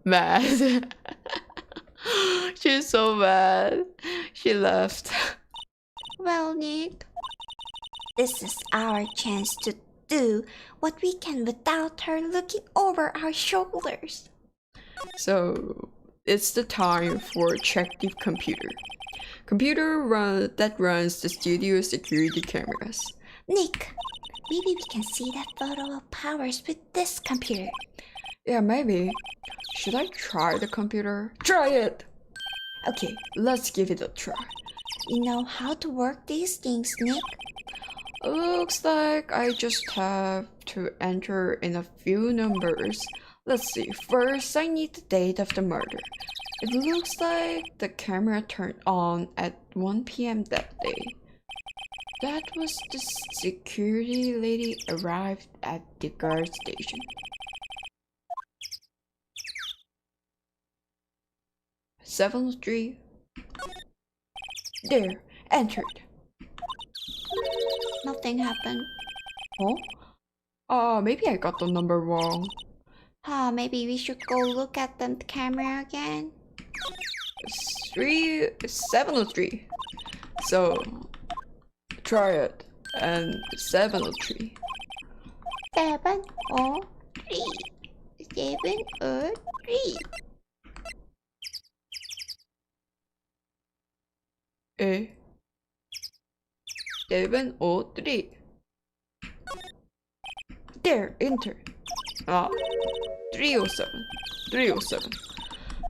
mad. She's so mad. She left. Well, Nick, this is our chance to do what we can without her looking over our shoulders. So it's the time for check the computer. That runs the studio security cameras. Nick, maybe we can see that photo of Powers with this computer. Yeah, maybe. should I try the computer? Try it! Okay, let's give it a try. You know how to work these things, Nick? Looks like I just have to enter in a few numbers. Let's see, first I need the date of the murder. It looks like the camera turned on at 1 p.m. that day. That was the security lady arrived at the guard station. 703. There, entered. Nothing happened. Huh? Maybe I got the number wrong. Maybe we should go look at the camera again. 703. So, try it. And 703. 703. 703. Eh? 703. There, enter. 307. 307.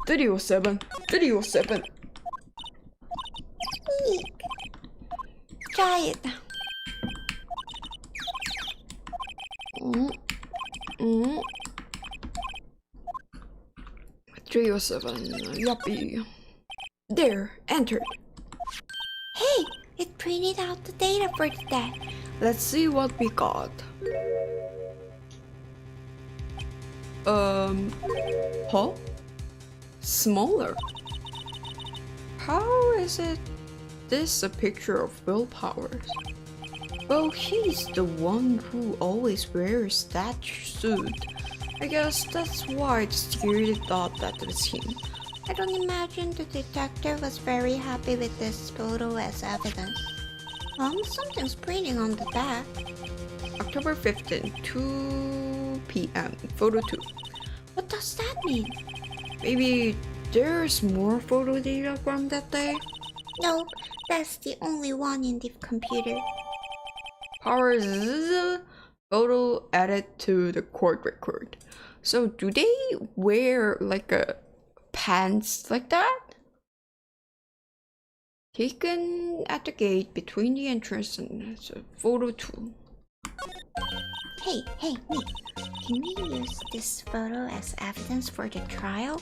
307. 307. Try it. 307. Yuppie. There, entered. Hey, it printed out the data for the day. Let's see what we got. Huh? Smaller? How is it this a picture of willpower? Well, he's the one who always wears that suit. I guess that's why the security thought that was him. I don't imagine the detective was very happy with this photo as evidence. Something's printing on the back. October 15, 2 p.m. Photo 2. What does that mean? Maybe there's more photo data from that day? Nope, that's the only one in the computer. Power Z, photo added to the court record. So do they wear like a pants like that? Taken at the gate between the entrance and photo 2. Hey, Nick, can we use this photo as evidence for the trial?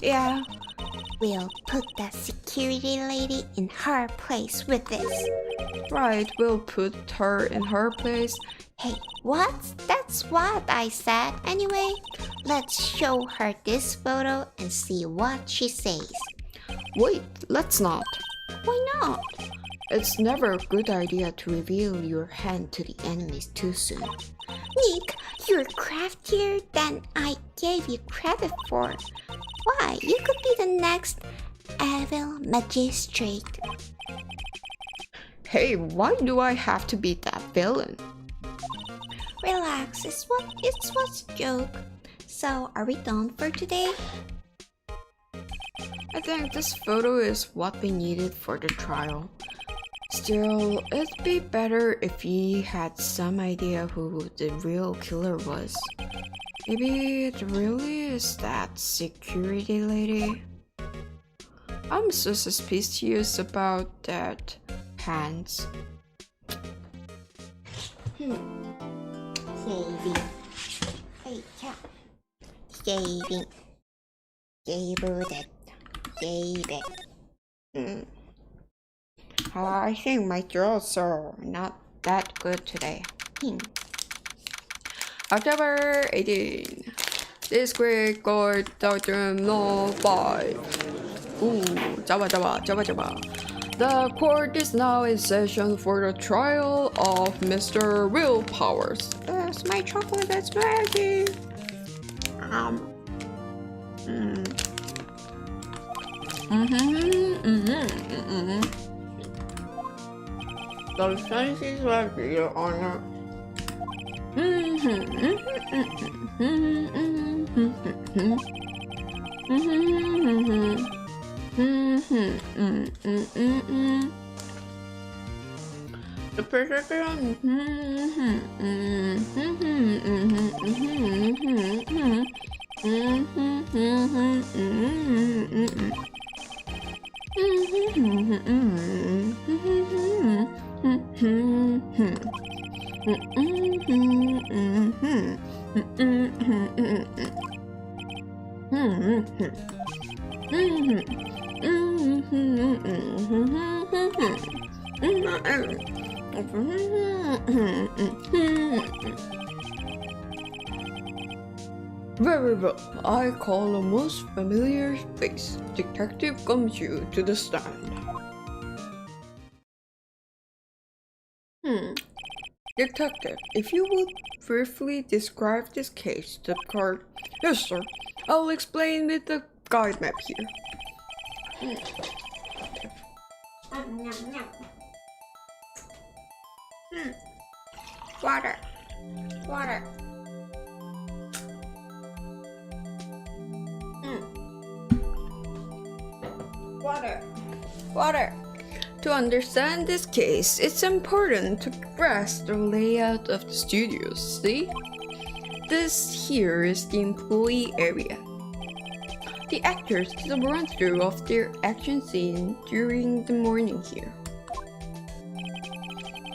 Yeah. We'll put that security lady in her place with this. Right, we'll put her in her place. Hey, what? That's what I said. Anyway, let's show her this photo and see what she says. Wait, let's not. Why not? It's never a good idea to reveal your hand to the enemies too soon. Nick, you're craftier than I gave you credit for. Why, you could be the next evil magistrate. Hey, why do I have to be that villain? Relax, it was a joke. So, are we done for today? I think this photo is what we needed for the trial. Still, it'd be better if we had some idea who the real killer was. Maybe it really is that security lady? I'm so suspicious about that hands. Saving. Save it. I think my throats are not that good today. October 18. This week got Dr. No 5. Ooh, Java. The court is now in session for the trial of Mr. Willpowers. That's my chocolate that's ready. The senses are your honor. The president. Very well, I call a most familiar face. Detective comes you to the stand. Detective, if you would briefly describe this case to the court. Yes, sir. I'll explain with the guide map here. Water. Water. To understand this case, it's important to grasp the layout of the studios, see? This here is the employee area. The actors did a run-through of their action scene during the morning here.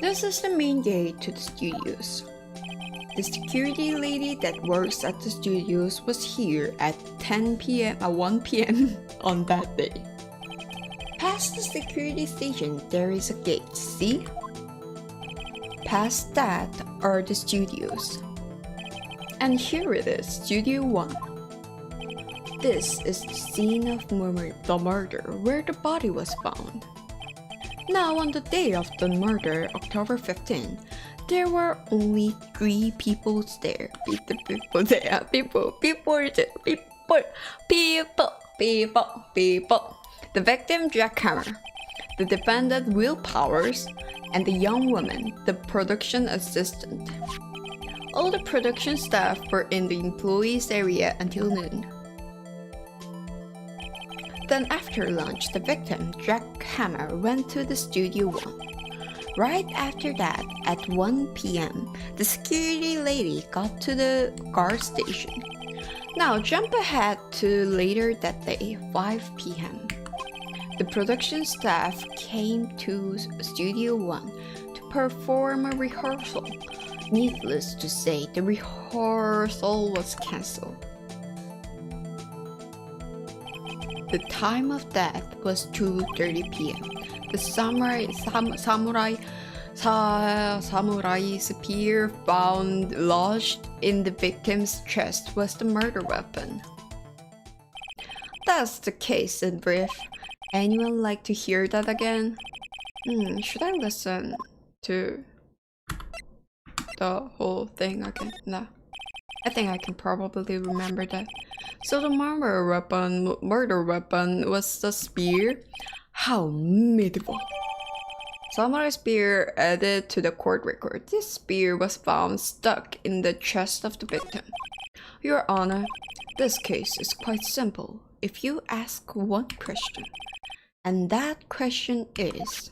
This is the main gate to the studios. The security lady that works at the studios was here at 1 p.m. on that day. Past the security station, there is a gate, see? Past that are the studios. And here it is, Studio 1. This is the scene of the murder, where the body was found. Now, on the day of the murder, October 15, there were only 3 people there. People. The victim, Jack Hammer, the defendant, Will Powers, and the young woman, the production assistant. All the production staff were in the employees area until noon. Then after lunch, the victim, Jack Hammer, went to the Studio 1. Right after that, at 1 p.m., the security lady got to the guard station. Now jump ahead to later that day, 5 p.m. The production staff came to Studio 1 to perform a rehearsal. Needless to say, the rehearsal was cancelled. The time of death was 2:30 p.m. The samurai spear found lodged in the victim's chest was the murder weapon. That's the case in brief. Anyone like to hear that again? Should I listen to the whole thing again? No. I think I can probably remember that. So the murder weapon was the spear? How medieval. Samurai spear added to the court record. This spear was found stuck in the chest of the victim. Your Honor, this case is quite simple if you ask one question. And that question is,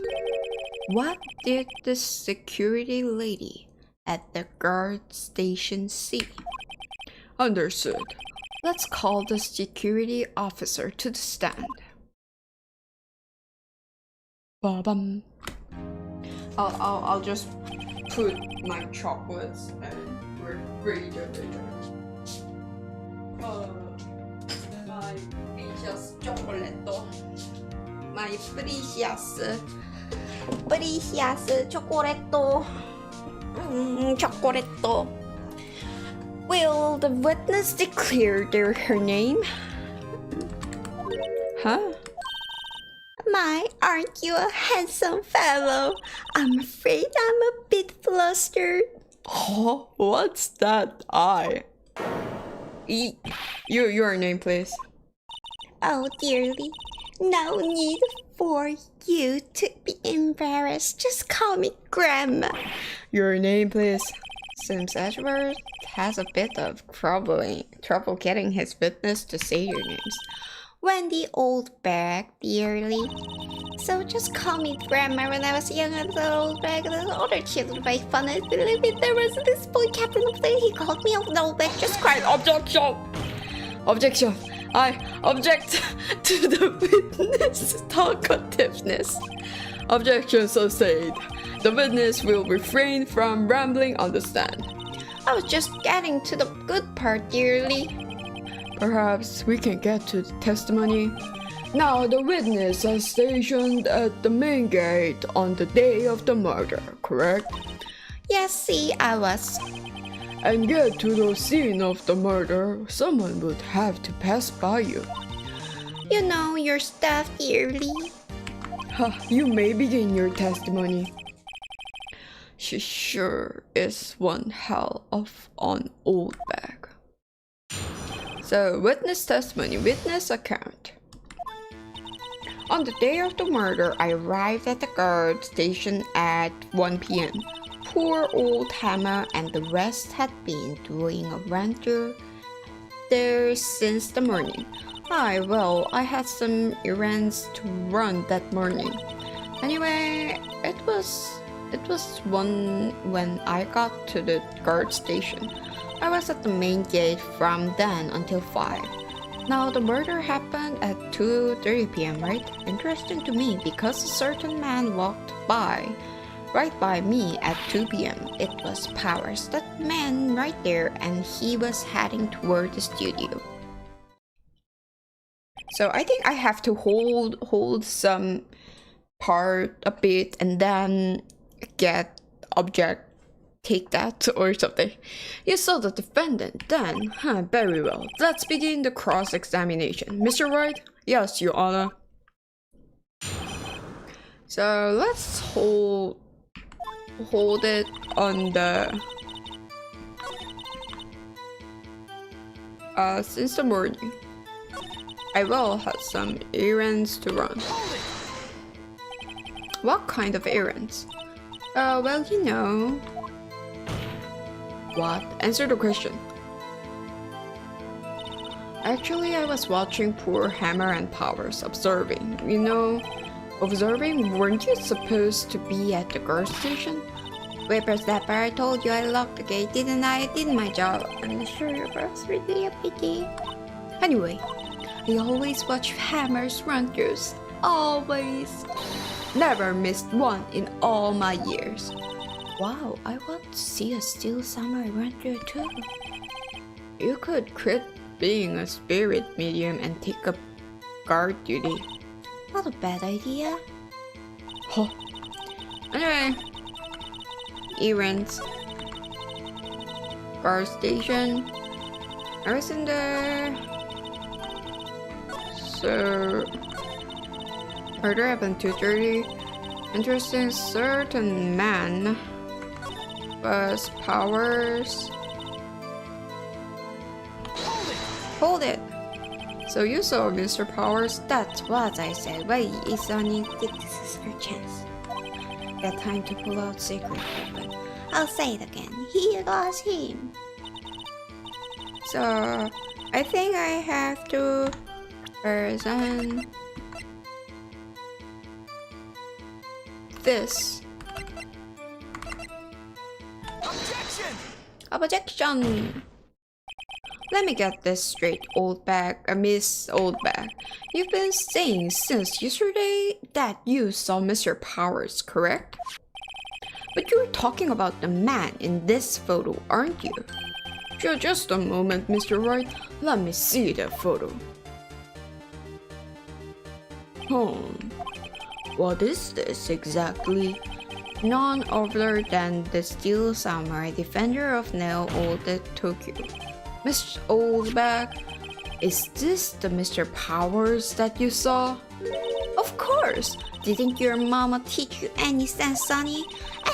what did the security lady at the guard station see? Understood. Let's call the security officer to the stand. Ba-bum. I'll just put my chocolates and refrigerator. My precious chocolate. My precious chocolate. Chocolate. Will the witness declare her name? Huh? My, aren't you a handsome fellow? I'm afraid I'm a bit flustered. Oh, what's that? Your name, please. Oh, dearly, no need for you to be embarrassed. Just call me Grandma. Your name, please. Seems Edward has a bit of trouble getting his witness to say your names. Wendy Oldbag, dearly. So just call me Grandma. When I was young, I was an Oldbag, and the older children made fun of it. There was this boy captain of the plane. He called me Oldbag. Just cried. Objection! I object to the witness talkativeness. Objection sustained. The witness will refrain from rambling on the stand. I was just getting to the good part, dearly. Perhaps we can get to the testimony. Now the witness is stationed at the main gate on the day of the murder, correct? Yes, see, I was. And get to the scene of the murder, someone would have to pass by you. You know your stuff, dearly. You may begin your testimony. She sure is one hell of an old bag. So, witness testimony, witness account. On the day of the murder, I arrived at the guard station at 1 p.m. Poor old Hammer and the rest had been doing a render there since the morning. I had some errands to run that morning. Anyway, it was 1 when I got to the guard station. I was at the main gate from then until 5. Now the murder happened at 2:30 p.m., right? Interesting to me because a certain man walked right by me at 2 p.m. It was Powers, that man right there, and he was heading toward the studio. So I think I have to hold some part a bit and then get object, take that or something. You saw the defendant then? Very well. Let's begin the cross-examination. Mr. Wright? Yes, Your Honor. So let's hold it on the since the morning. I will have some errands to run. What kind of errands? Well, you know. What? Answer the question. Actually, I was watching poor Hammer and Powers observing. You know, observing? Weren't you supposed to be at the guard station? Whippersnapper, I told you I locked the gate, didn't I? I did my job. I'm sure your birth's really a pity. Anyway, I always watch Hammer's run-throughs. Always. Never missed one in all my years. Wow, I want to see a Steel Samurai run-through too. You could quit being a spirit medium and take up guard duty. Not a bad idea. Huh. Anyway, errands, guard station, everything there. So, murder happened 2:30. Interesting, certain man was Powers. Hold it! So you saw Mr. Powers? That's what I said. Wait, it's only this is her chance. Got time to pull out secret weapon. I'll say it again. He was him. So I think I have to present this. Objection! Let me get this straight, Miss Oldbag. You've been saying since yesterday that you saw Mr. Powers, correct? But you're talking about the man in this photo, aren't you? Just a moment, Mr. Wright. Let me see the photo. What is this exactly? None other than the Steel Samurai, defender of Neo-Old Tokyo. Miss Oldbag, is this the Mr. Powers that you saw? Of course! Didn't your mama teach you any sense, Sonny?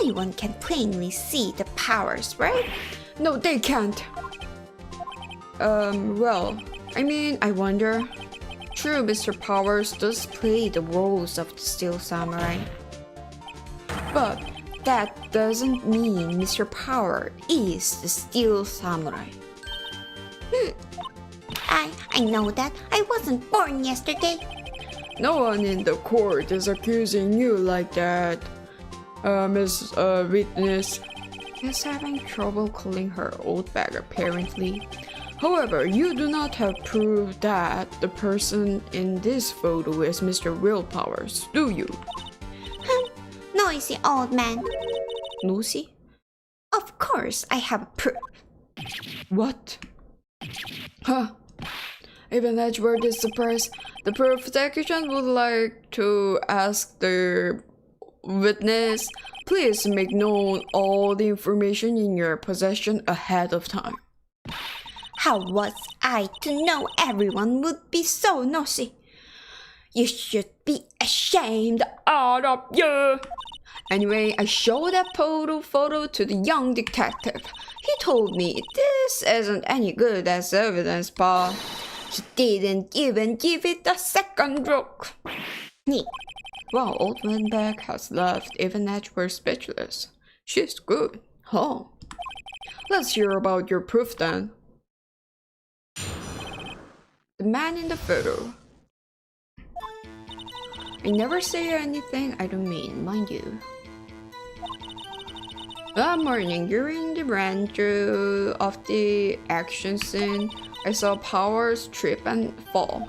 Anyone can plainly see the Powers, right? No, they can't. Well, I mean, I wonder. True, Mr. Powers does play the roles of the Steel Samurai. But that doesn't mean Mr. Power is the Steel Samurai. I know that. I wasn't born yesterday. No one in the court is accusing you like that, Miss Witness. Is having trouble calling her old bag apparently. However, you do not have proof that the person in this photo is Mr. Willpowers, do you? Noisy old man. Lucy? Of course, I have proof. What? Huh. Even Edgeworth is surprised. The prosecution would like to ask the witness, please make known all the information in your possession ahead of time. How was I to know everyone would be so nosy? You should be ashamed, all of you. Anyway, I showed that photo to the young detective. He told me this isn't any good as evidence, but he didn't even give it a second look. Well, old Winbeck has left even Edgeworth speechless. She's good, huh? Let's hear about your proof then. The man in the photo. I never say anything I don't mean, mind you. That morning, during the run-through of the action scene, I saw Powers trip and fall.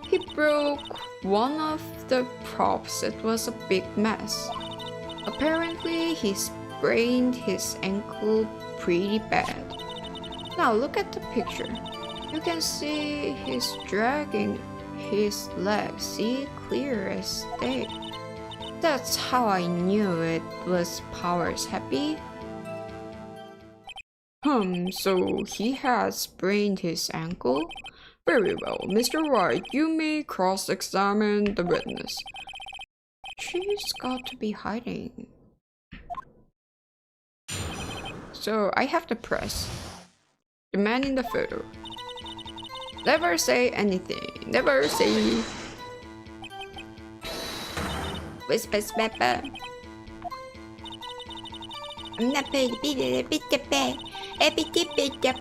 He broke one of the props. It was a big mess. Apparently, he sprained his ankle pretty bad. Now look at the picture. You can see he's dragging his leg, see, clear as day. That's how I knew it was Powers. Happy? So he has sprained his ankle? Very well, Mr. Wright, you may cross-examine the witness. She's got to be hiding. So I have to press. The man in the photo. Never say anything. Never say. Whisper, whisper. I'm not pretty bit a bit the bed. A bit the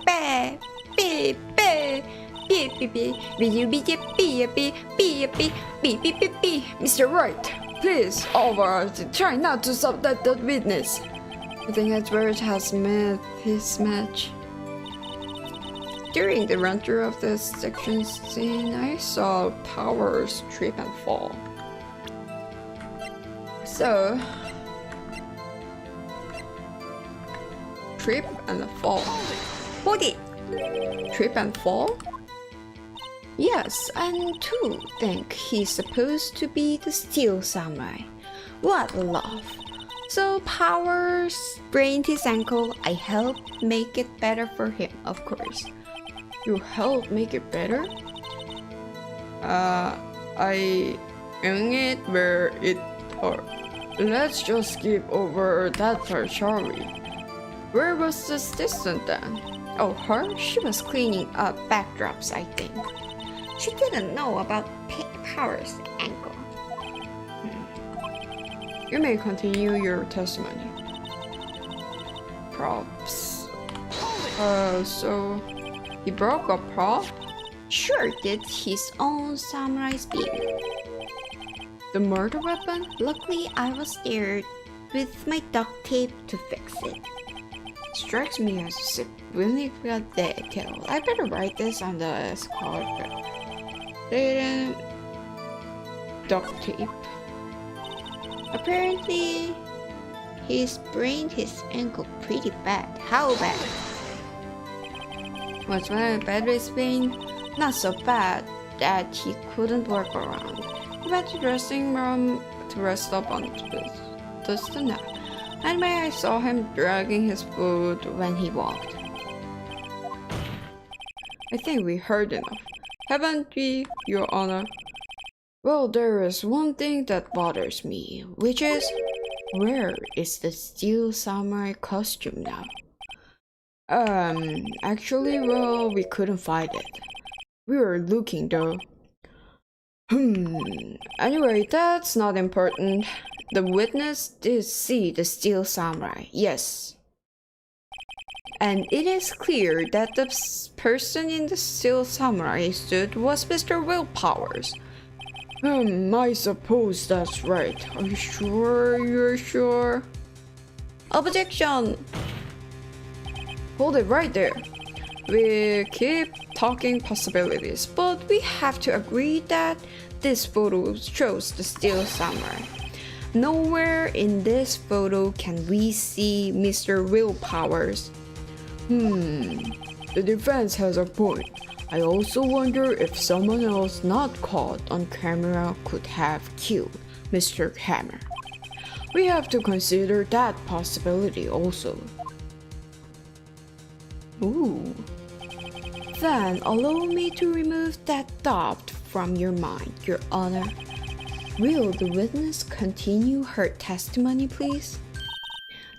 bed. Beep, beep. Mr. Wright, please, Albert, try not to sublet that witness. I think Edgeworth has met his match. During the run-through of the section scene, I saw Powers trip and fall. So, trip and fall. Hold it. Trip and fall? Yes, and two think he's supposed to be the Steel Samurai. What love. So Powers sprained his ankle. I helped make it better for him, of course. You helped make it better? I hung it where it hurt. Let's just skip over that part, shall we? Where was the assistant then? Oh, her? She was cleaning up backdrops, I think. She didn't know about Powers' ankle. You may continue your testimony. Props. So he broke a prop? Sure did his own samurai spear. The murder weapon? Luckily, I was there with my duct tape to fix it. Strikes me as a significant detail. I better write this on the squad. They duct tape. Apparently, he sprained his ankle pretty bad. How bad? Was my battery sprain? Not so bad that he couldn't work around. He went to the dressing room to rest up on just the nap. Anyway, I saw him dragging his foot when he walked. I think we heard enough. Haven't we, Your Honor? Well, there is one thing that bothers me, which is, where is the Steel Samurai costume now? Actually, well, we couldn't find it. We were looking though. Anyway, that's not important. The witness did see the Steel Samurai, yes. And it is clear that the person in the Steel Samurai suit was Mr. Willpowers. I suppose that's right. Are you sure you're sure? Objection! Hold it right there. We keep talking possibilities, but we have to agree that this photo shows the steel samurai. Nowhere in this photo can we see Mr. Willpower's. The defense has a point. I also wonder if someone else not caught on camera could have killed Mr. Hammer. We have to consider that possibility also. Ooh. Then allow me to remove that doubt from your mind, Your Honor. Will the witness continue her testimony, please?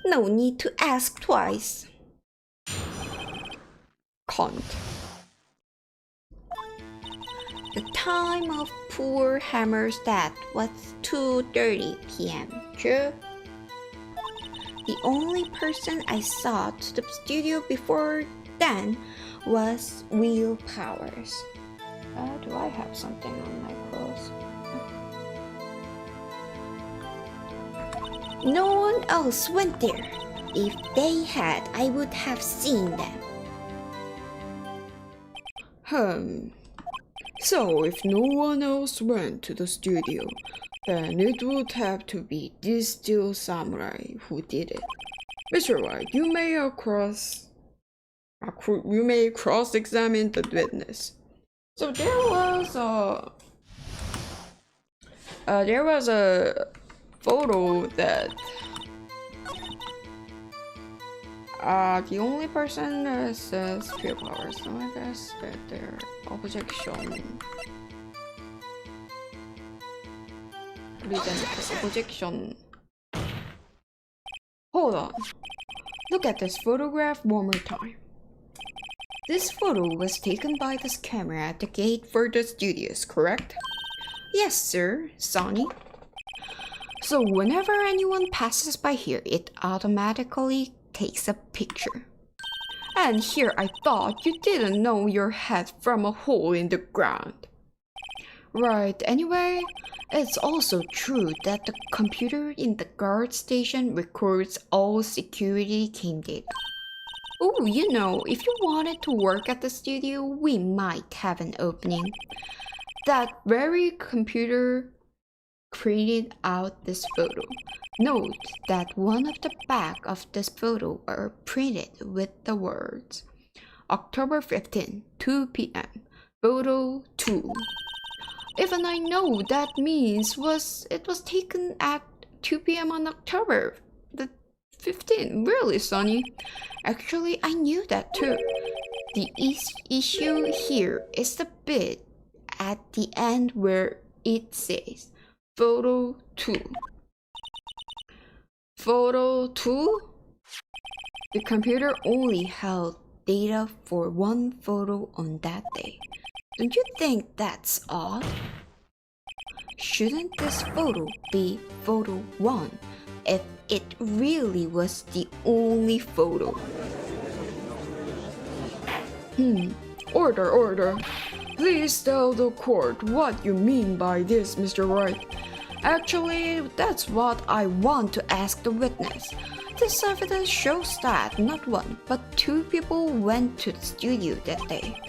No need to ask twice. Can't. The time of poor Hammer's death was 2:30 p.m. True? The only person I saw to the studio before then was Will Powers. Do I have something on my clothes? No one else went there. If they had, I would have seen them. So if no one else went to the studio, then it would have to be this steel samurai who did it. Mr. Wright, you may cross-examine the witness. So there was a photo that the only person that says pure power, so I guess that their objection Hold on. Look at this photograph one more time. This photo was taken by this camera at the gate for the studios, correct? Yes, sir, Sonny. So whenever anyone passes by here, it automatically takes a picture. And here I thought you didn't know your head from a hole in the ground. Right, anyway, it's also true that the computer in the guard station records all security cam data. Oh, you know, if you wanted to work at the studio, we might have an opening. That very computer printed out this photo. Note that one of the back of this photo are printed with the words October 15, 2 p.m. Photo 2. Even I know that means it was taken at 2 p.m. on October the 15th. Really, Sonny? Actually, I knew that too. The issue here is the bit at the end where it says Photo 2. Photo 2? The computer only held data for one photo on that day. Don't you think that's odd? Shouldn't this photo be photo 1 if it really was the only photo? Order. Please tell the court what you mean by this, Mr. Wright. Actually, that's what I want to ask the witness. This evidence shows that not one, but two people went to the studio that day.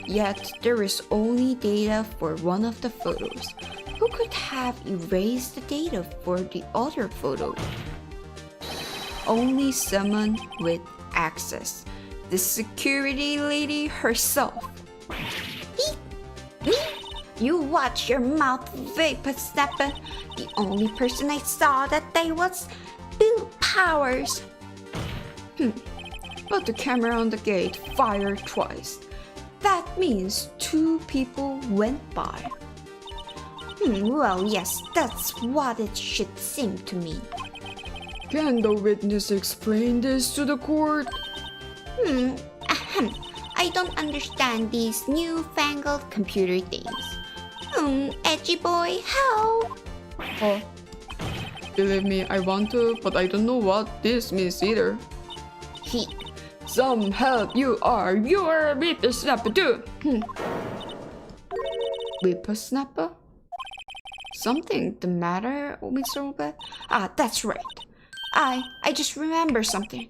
Yet, there is only data for one of the photos. Who could have erased the data for the other photo? Only someone with access. The security lady herself. Me? You watch your mouth, vapor snapper. The only person I saw that day was Bill Powers. But the camera on the gate fired twice. That means two people went by. Well, yes, that's what it should seem to me. Can the witness explain this to the court? I don't understand these newfangled computer things. Edgy boy, help! Believe me, I want to, but I don't know what this means either. Some help, you're a whippersnapper too. Whippersnapper? Something the matter, Mr. Obed? That's right. I just remember something.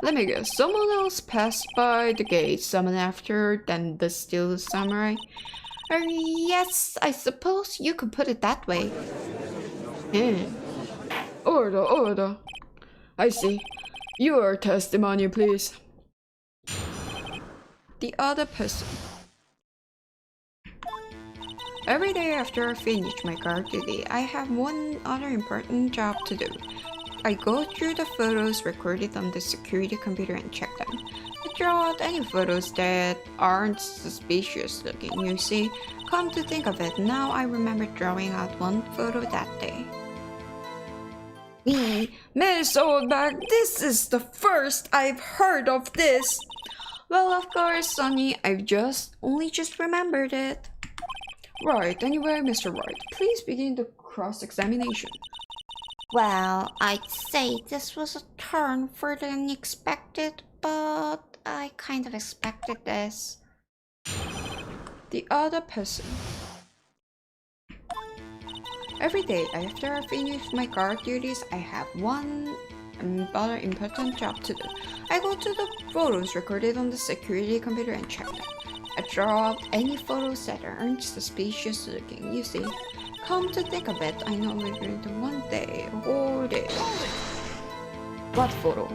Let me guess, someone else passed by the gate soon after than the still samurai? Yes, I suppose you could put it that way. Order. I see. Your testimony, please. The other person. Every day after I finish my guard duty, I have one other important job to do. I go through the photos recorded on the security computer and check them. I draw out any photos that aren't suspicious looking, you see. Come to think of it, now I remember drawing out one photo that day. Miss Oldback, this is the first I've heard of this. Well, of course, Sonny, I've only just remembered it. Right, anyway, Mr. Wright, please begin the cross-examination. Well, I'd say this was a turn further than expected, but I kind of expected this. The other person. Every day after I finish my guard duties, I have one other important job to do. I go to the photos recorded on the security computer and check them. I draw out any photos that aren't suspicious looking, you see. Come to think of it, I know we learned one day, all day. What photo?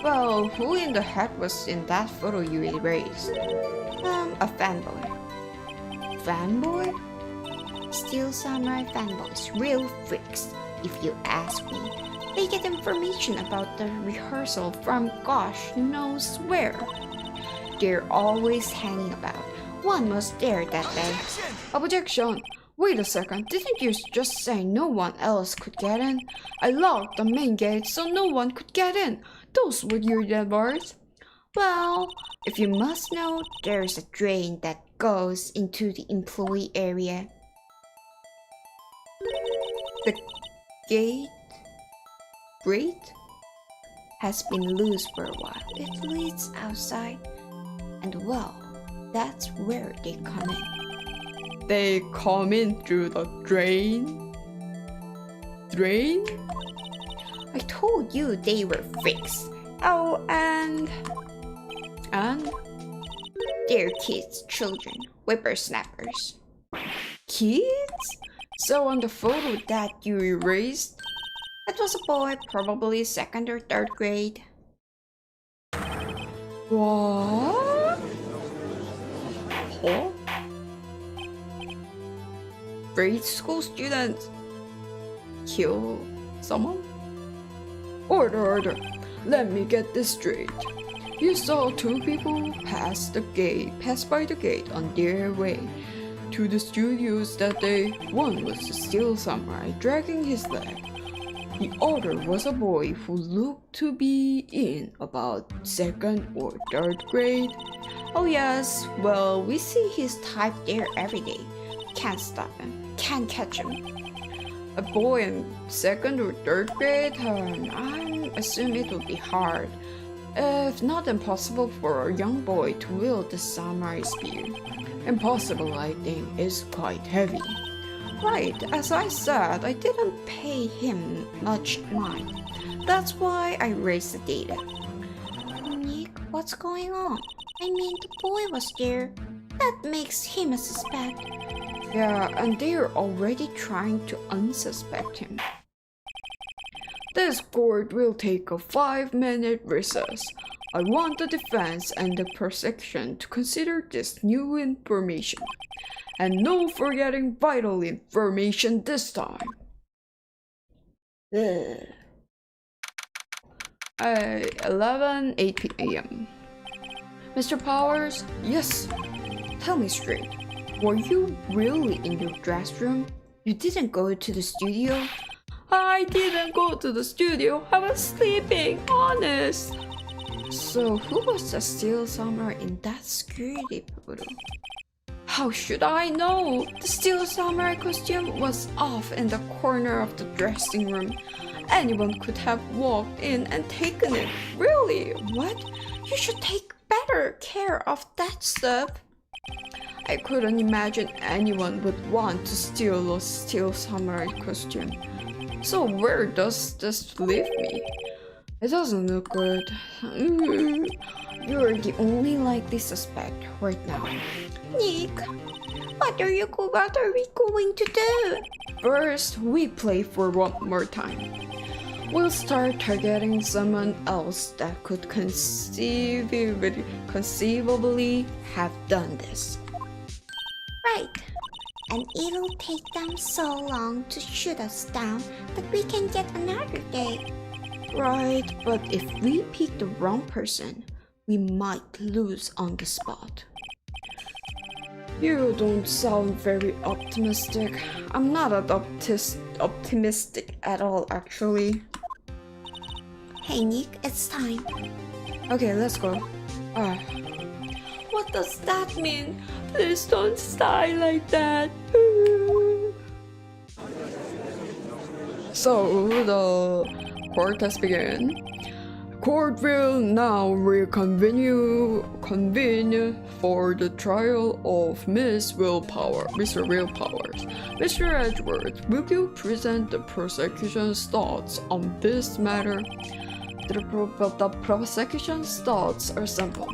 Well, who in the heck was in that photo you erased? A fanboy. Fanboy? Still samurai fanboys, real freaks, if you ask me. They get information about the rehearsal from gosh knows where. They're always hanging about. One was there that day. Objection! Wait a second, didn't you just say no one else could get in? I locked the main gate so no one could get in. Those were your words. Well, if you must know, there's a drain that goes into the employee area. The gate has been loose for a while. It leads outside, and well, that's where they come in. They come in through the drain? Drain? I told you they were freaks. Oh, and? They're kids, children, whippersnappers. Kids? So on the photo that you erased, it was a boy, probably 2nd or 3rd grade. What? Huh? Grade school students kill someone? Order. Let me get this straight. You saw 2 people pass by the gate on their way to the studios that day. One was a still samurai dragging his leg. The other was a boy who looked to be in about 2nd or 3rd grade. Oh yes, well, we see his type there every day. Can't stop him, can't catch him. A boy in 2nd or 3rd grade? I assume it would be hard, if not impossible, for a young boy to wield the samurai spear. Impossible, I think, is quite heavy. Right, as I said, I didn't pay him much mind. That's why I erased the data. Nick, what's going on? I mean, the boy was there. That makes him a suspect. Yeah, and they're already trying to unsuspect him. This court will take a 5-minute recess. I want the defense and the prosecution to consider this new information. And no forgetting vital information this time. 8 p.m. Mr. Powers? Yes. Tell me straight. Were you really in your dress room? You didn't go to the studio? I didn't go to the studio. I was sleeping, honest. So who was the still samurai in that security photo? How should I know? The still samurai costume was off in the corner of the dressing room. Anyone could have walked in and taken it. Really? What? You should take better care of that stuff. I couldn't imagine anyone would want to steal a still samurai costume. So where does this leave me? It doesn't look good. You're the only likely suspect right now. Nick, what are we going to do? First, we play for one more time. We'll start targeting someone else that could conceivably have done this. Right. And it'll take them so long to shoot us down that we can get another day. Right, but if we pick the wrong person, we might lose on the spot. You don't sound very optimistic. I'm not optimistic at all, actually. Hey Nick, it's time. Okay, let's go. What does that mean? Please don't die like that. So, the court has begun. Court will now reconvene for the trial of Mr. Willpowers. Mr. Edwards, will you present the prosecution's thoughts on this matter? The prosecution's thoughts are simple.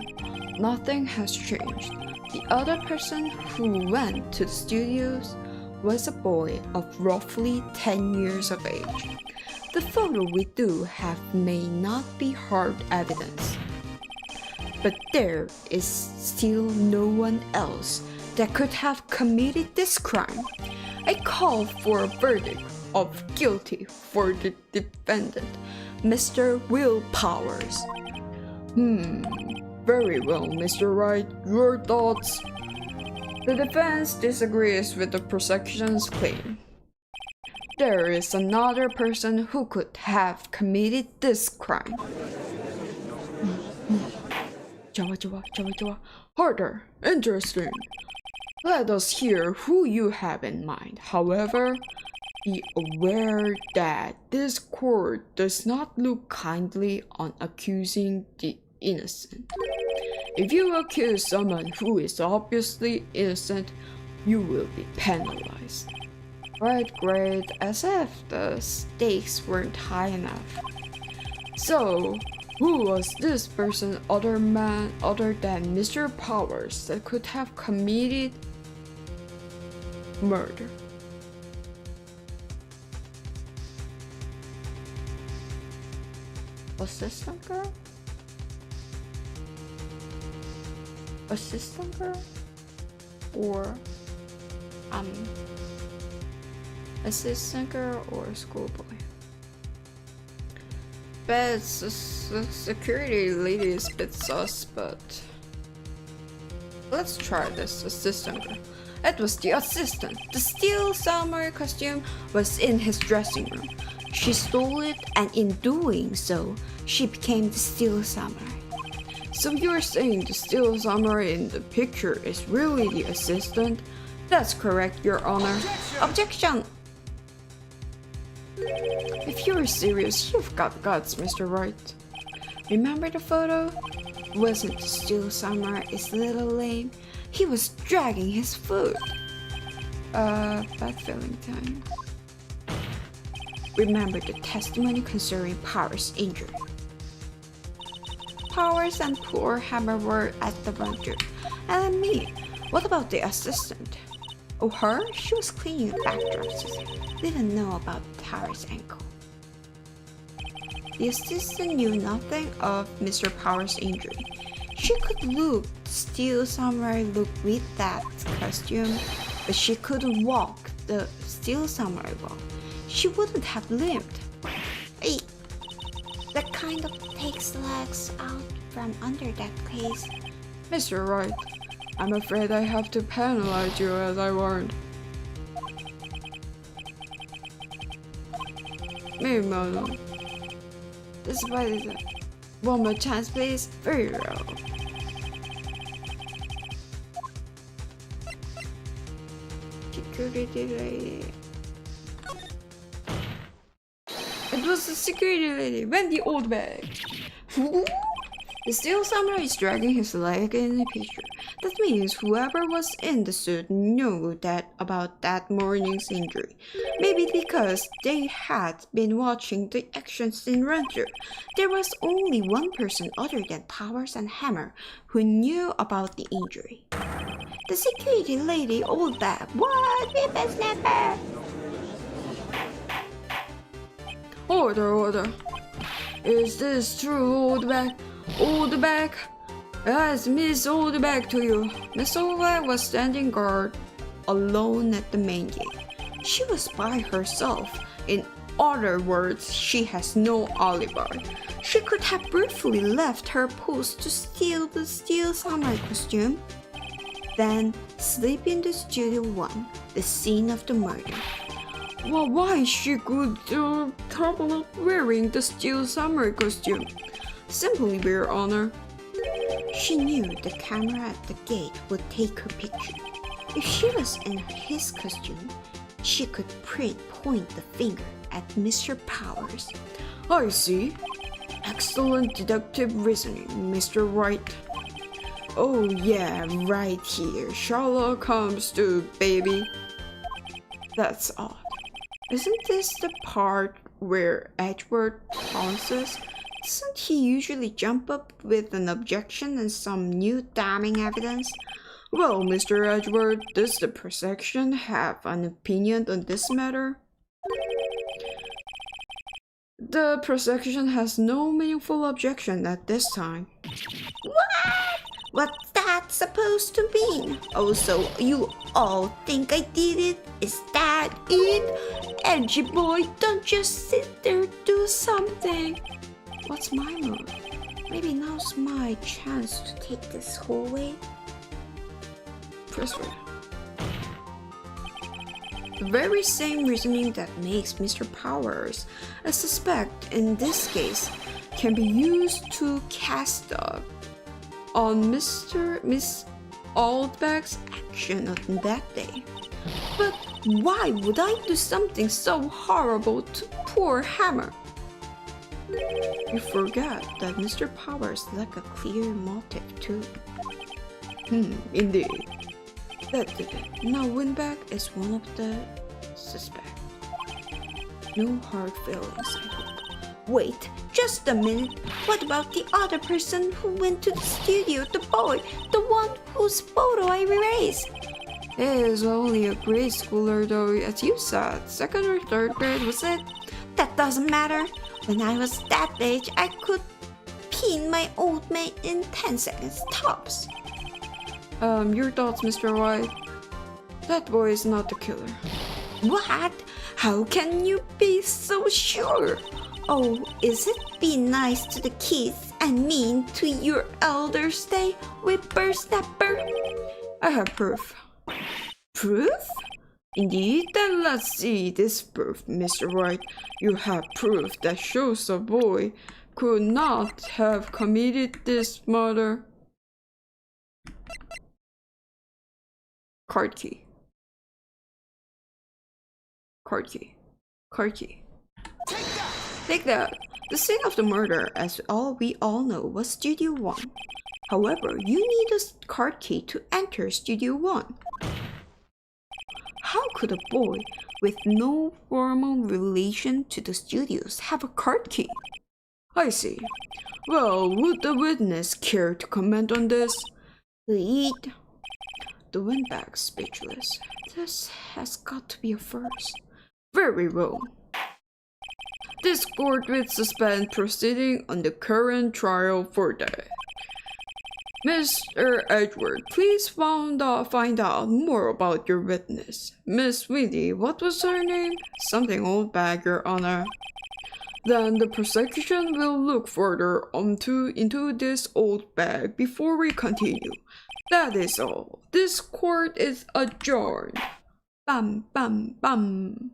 Nothing has changed. The other person who went to the studios was a boy of roughly 10 years of age. The photo we do have may not be hard evidence, but there is still no one else that could have committed this crime. I call for a verdict of guilty for the defendant, Mr. Willpowers. Very well, Mr. Wright. Your thoughts? The defense disagrees with the prosecution's claim. There is another person who could have committed this crime. Harder. Interesting. Let us hear who you have in mind. However, be aware that this court does not look kindly on accusing the innocent. If you accuse someone who is obviously innocent, you will be penalized. Right, great, as if the stakes weren't high enough. So, who was this person other than Mr. Powers that could have committed murder? Assistant girl? Assistant girl? Or assistant girl or schoolboy? But security lady is a bit sus, but let's try this assistant girl. It was the assistant. The steel samurai costume was in his dressing room. She stole it, and in doing so, she became the steel samurai. So you're saying the steel samurai in the picture is really the assistant? That's correct, Your Honor. Objection! If you're serious, you've got guts, Mr. Wright. Remember the photo? Wasn't the steel samurai a little lame? He was dragging his foot. Bad feeling time. Remember the testimony concerning Powers' injury. Powers and poor Hammer were at the venture. And me, what about the assistant? Oh, her? She was cleaning the backdrops. Didn't know about Powers' ankle. The assistant knew nothing of Mr. Powers' injury. She could look steel samurai look with that costume, but she couldn't walk the steel samurai walk. She wouldn't have limped. Hey, that kind of takes legs out from under that case. Mr. Wright, I'm afraid I have to penalize you as I warned. Maybe no. Despite it, one more chance, please. Very well. Security lady. It was the security lady, Wendy Oldbag. The steel samurai is dragging his leg in the picture. That means whoever was in the suit knew about that morning's injury. Maybe because they had been watching the action scene run through. There was only one person other than Powers and Hammer who knew about the injury. The security lady old bag. What? Whippersnapper! Order. Is this true, old bag? Old bag? Yes, Miss Old Bag to you. Miss Old Bag was standing guard alone at the main gate. She was by herself. In other words, she has no alibi. She could have briefly left her post to steal the steel samurai costume, then sleep in the Studio 1, the scene of the murder. Well, why she could trouble wearing the steel samurai costume? Simply, Your Honor. She knew the camera at the gate would take her picture. If she was in his costume, she could point the finger at Mr. Powers. I see. Excellent deductive reasoning, Mr. Wright. Oh yeah, right here. Sherlock Holmes too, baby. That's odd. Isn't this the part where Edward pounces? Doesn't he usually jump up with an objection and some new damning evidence? Well, Mr. Edward, does the prosecution have an opinion on this matter? The prosecution has no meaningful objection at this time. What? What's that supposed to mean? Oh, so you all think I did it? Is that it? Edgy boy, don't just sit there, do something. What's my move? Maybe now's my chance to take this whole way? Press red. The very same reasoning that makes Mr. Powers a suspect in this case can be used to cast on Miss Oldbag's action on that day. But why would I do something so horrible to poor Hammer? You forgot that Mr. Powers lacked a clear motive too. Indeed. That did it. Now Windbag is one of the suspects. No hard feelings, I hope. Wait, just a minute. What about the other person who went to the studio, the boy, the one whose photo I erased? He is only a grade schooler though, as you said. Second or third grade, was it? That doesn't matter. When I was that age, I could pin my old mate in 10 seconds tops. Your thoughts, Mr. White? That boy is not the killer. What? How can you be so sure? Oh, is it be nice to the kids and mean to your elders day, whippersnapper? I have proof. Proof? Indeed, then let's see this proof, Mr. Wright. You have proof that shows a boy could not have committed this murder. Card key. Card key. Card key. Take that! The scene of the murder, as we all know, was Studio 1. However, you need a card key to enter Studio 1. How could a boy with no formal relation to the studios have a card key? I see. Well, would the witness care to comment on this? Read. The Windbag speechless. This has got to be a first. Very well. This court will suspend proceeding on the current trial for that. Mr. Edward, please find out more about your witness. Miss Winnie, what was her name? Something old bag, Your Honor. Then the prosecution will look further into this old bag before we continue. That is all. This court is adjourned. Bam, bam, bam.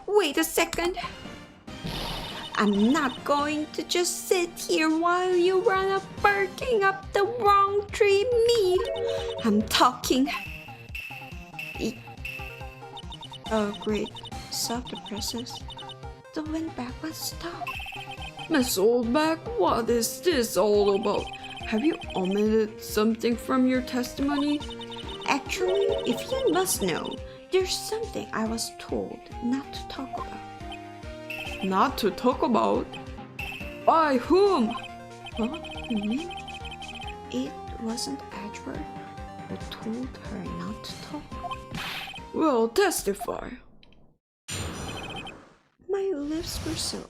Wait a second. I'm not going to just sit here while you run up barking up the wrong tree me. I'm talking. Oh great. Stop the presses. The Windbag was stopped. Miss Oldbag, what is this all about? Have you omitted something from your testimony? Actually, if you must know, there's something I was told not to talk about. Not to talk about? By whom? What? Me? It wasn't Edward who told her not to talk. Well, testify. My lips were sealed.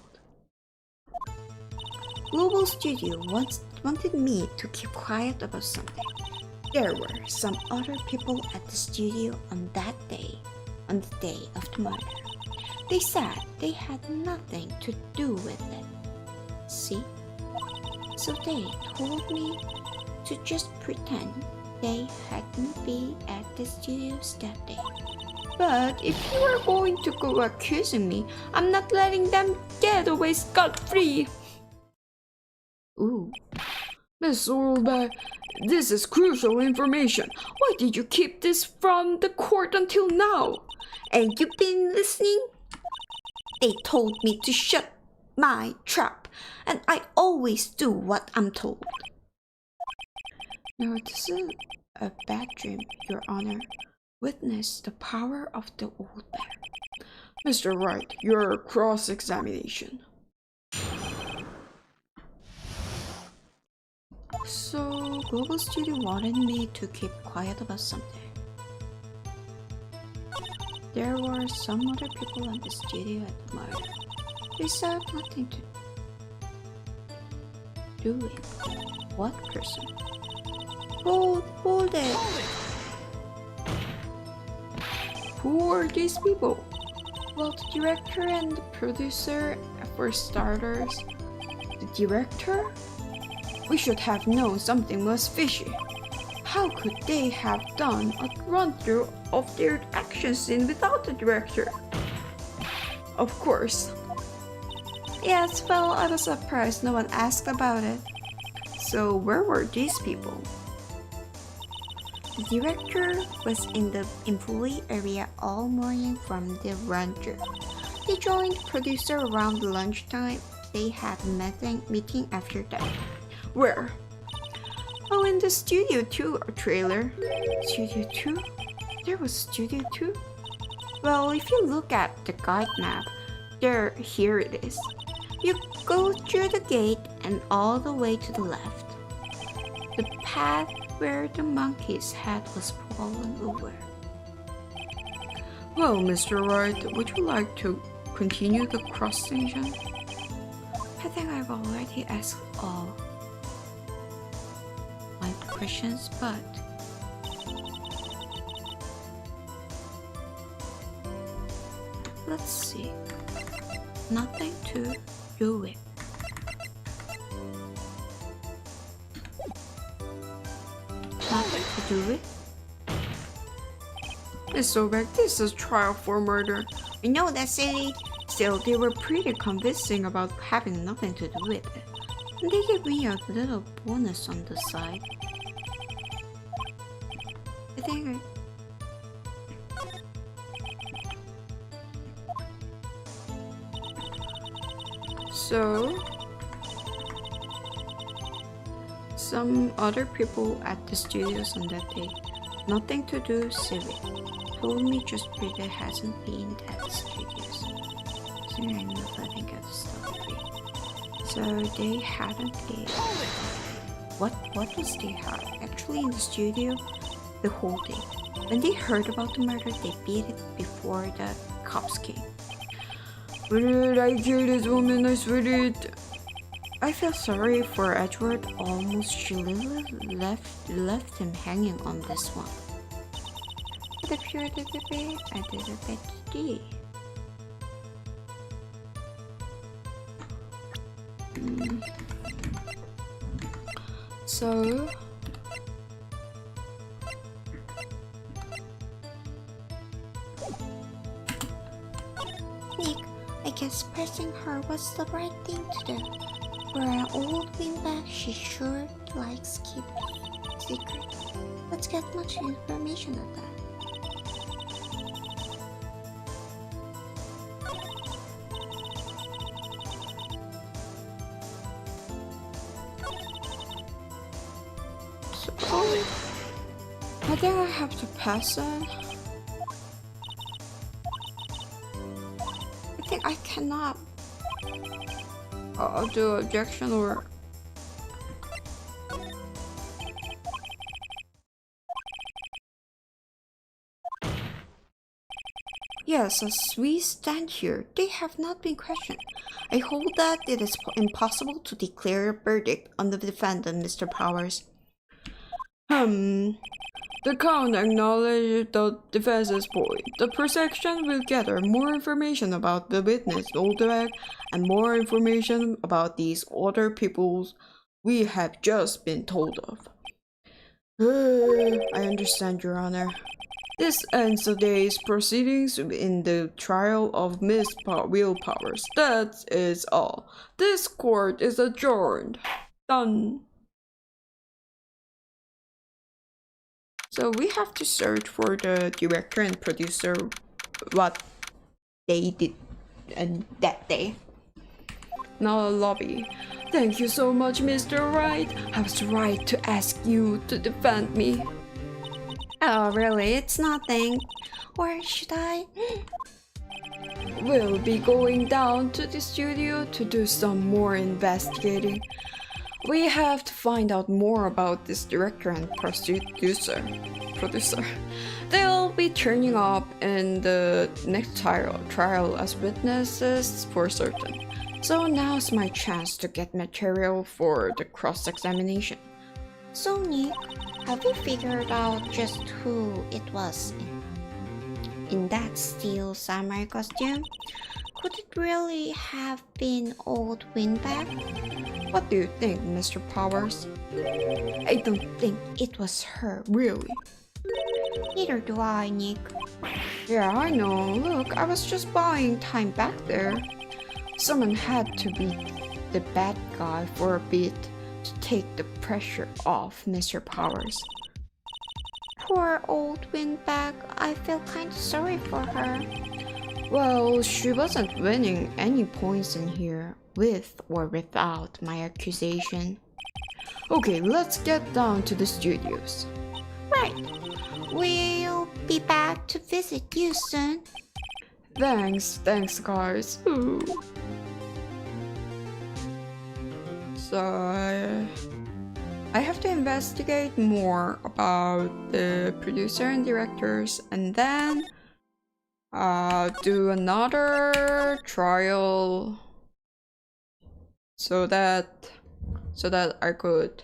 Global Studio wanted me to keep quiet about something. There were some other people at the studio on that day, on the day of the murder. They said they had nothing to do with it. See? So they told me to just pretend they hadn't been at the studios that day. But if you are going to go accusing me, I'm not letting them get away scot-free. Ooh. Miss Orlbeck, this is crucial information. Why did you keep this from the court until now? And you've been listening? They told me to shut my trap, and I always do what I'm told. No, this isn't a bad dream, Your Honor. Witness the power of the old bear. Mr. Wright, your cross-examination. So, Global Studio wanted me to keep quiet about something. There were some other people in the studio at the murder. They said nothing to do with what person? Hold it. Who are these people? Well, the director and the producer, for starters. The director? We should have known something was fishy. How could they have done a run-through of their action scene without the director? Of course. Yes, well, I was surprised no one asked about it. So where were these people? The director was in the employee area all morning from the run-through. They joined the producer around lunchtime. They had a meeting after that. Where? Oh, in the Studio 2 trailer. Studio 2? There was Studio 2? Well, if you look at the guide map, here it is. You go through the gate and all the way to the left. The path where the monkey's head was fallen over. Well, Mr. Wright, would you like to continue the cross-section? I think I've already asked all my questions, but let's see. Nothing to do with. Nothing to do with? Miss Orlbeck, this is trial for murder. I know that, silly. Still, they were pretty convincing about having nothing to do with it. And they gave me a little bonus on the side. I think So, some other people at the studios on that day, nothing to do silly, told me just Peter hasn't been at the studios. So I know I think I have stuff free. So they hadn't been. What was they had? Actually in the studio the whole day. When they heard about the murder, they beat it before the cops came. But I killed this woman, I swear it. I feel sorry for Edward. Almost she left him hanging on this one. But if you did a bit, I did a bit too. So Nick, I guess pressing her was the right thing to do. For an old wingback, she sure likes keeping secrets. Let's get much information on that. I think I have to pass it. I think I cannot do objection or... Yes, as we stand here, they have not been questioned. I hold that it is impossible to declare a verdict on the defendant, Mr. Powers. The count acknowledged the defense's point. The prosecution will gather more information about the witness, Oldback, and more information about these other peoples we have just been told of. I understand, Your Honor. This ends the day's proceedings in the trial of Miss Will Powers. That is all. This court is adjourned. Done. So we have to search for the director and producer, what they did that day. Now lobby. Thank you so much, Mr. Wright. I was right to ask you to defend me. Oh, really? It's nothing. Or should I? We'll be going down to the studio to do some more investigating. We have to find out more about this director and producer. They'll be turning up in the next trial as witnesses for certain. So now's my chance to get material for the cross-examination. So, Nick, have you figured out just who it was in that steel samurai costume? Could it really have been old Windbag? What do you think, Mr. Powers? I don't think it was her, really. Neither do I, Nick. Yeah, I know. Look, I was just buying time back there. Someone had to be the bad guy for a bit to take the pressure off Mr. Powers. Poor old Windbag. I feel kinda sorry for her. Well, she wasn't winning any points in here, with or without my accusation. Okay, let's get down to the studios. Right. We'll be back to visit you soon. Thanks guys. Ooh. So I have to investigate more about the producer and directors, and then do another trial so that I could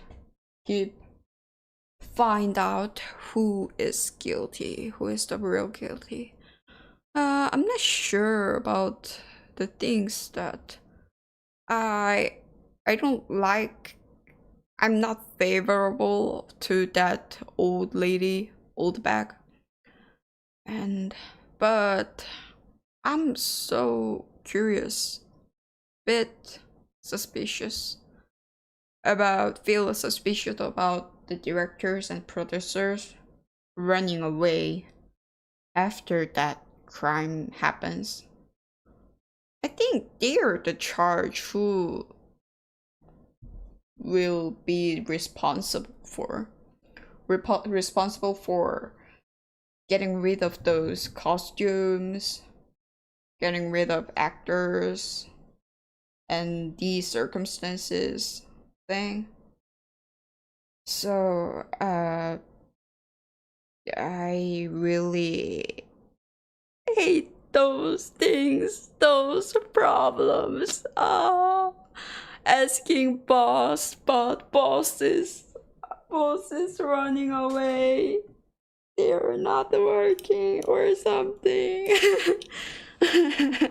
find out who is guilty, who is the real guilty. I'm not sure about the things that I don't like. I'm not favorable to that old lady, old bag. But I'm so curious, feel suspicious about the directors and producers running away after that crime happens. I think they're the charge who will be responsible for getting rid of those costumes, getting rid of actors, and these circumstances thing. So I really hate those things, those problems. Asking bosses running away. They're not working or something. I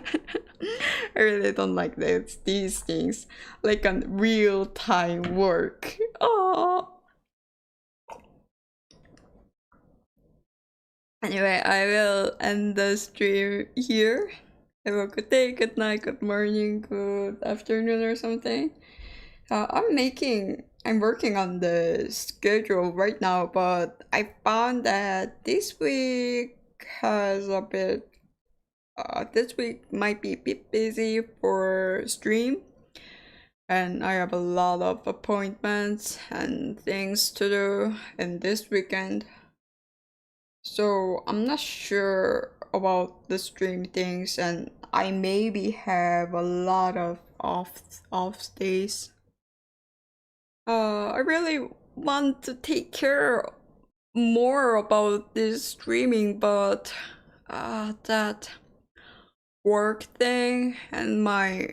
really don't like these things, like on real-time work. Anyway, I will end the stream here. Have a good day, good night, good morning, good afternoon or something. I'm working on the schedule right now, but I found that this week this week might be a bit busy for stream, and I have a lot of appointments and things to do in this weekend. So I'm not sure about the stream things, and I maybe have a lot of off days. I really want to take care more about this streaming, but that work thing and my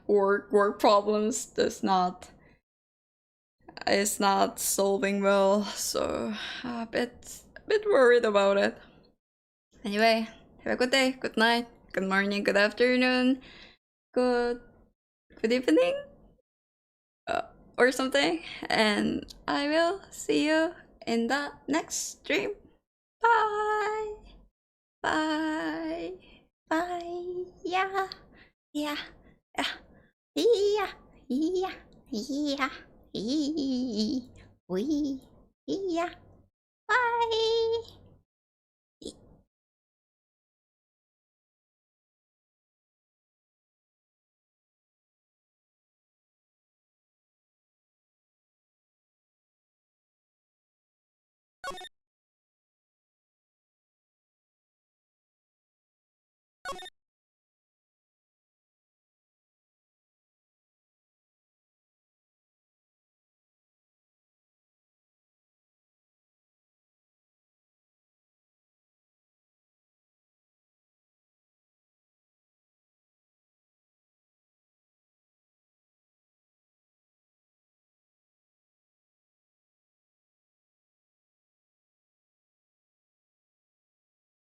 work problems is not solving well, so a bit worried about it. Anyway, have a good day, good night, good morning, good afternoon, good evening, or something, and I will see you in the next stream. Bye. Bye. Bye. Yeah. Yeah. Yeah. Yeah. Yeah. Yeah. Yeah. We. Yeah. Bye.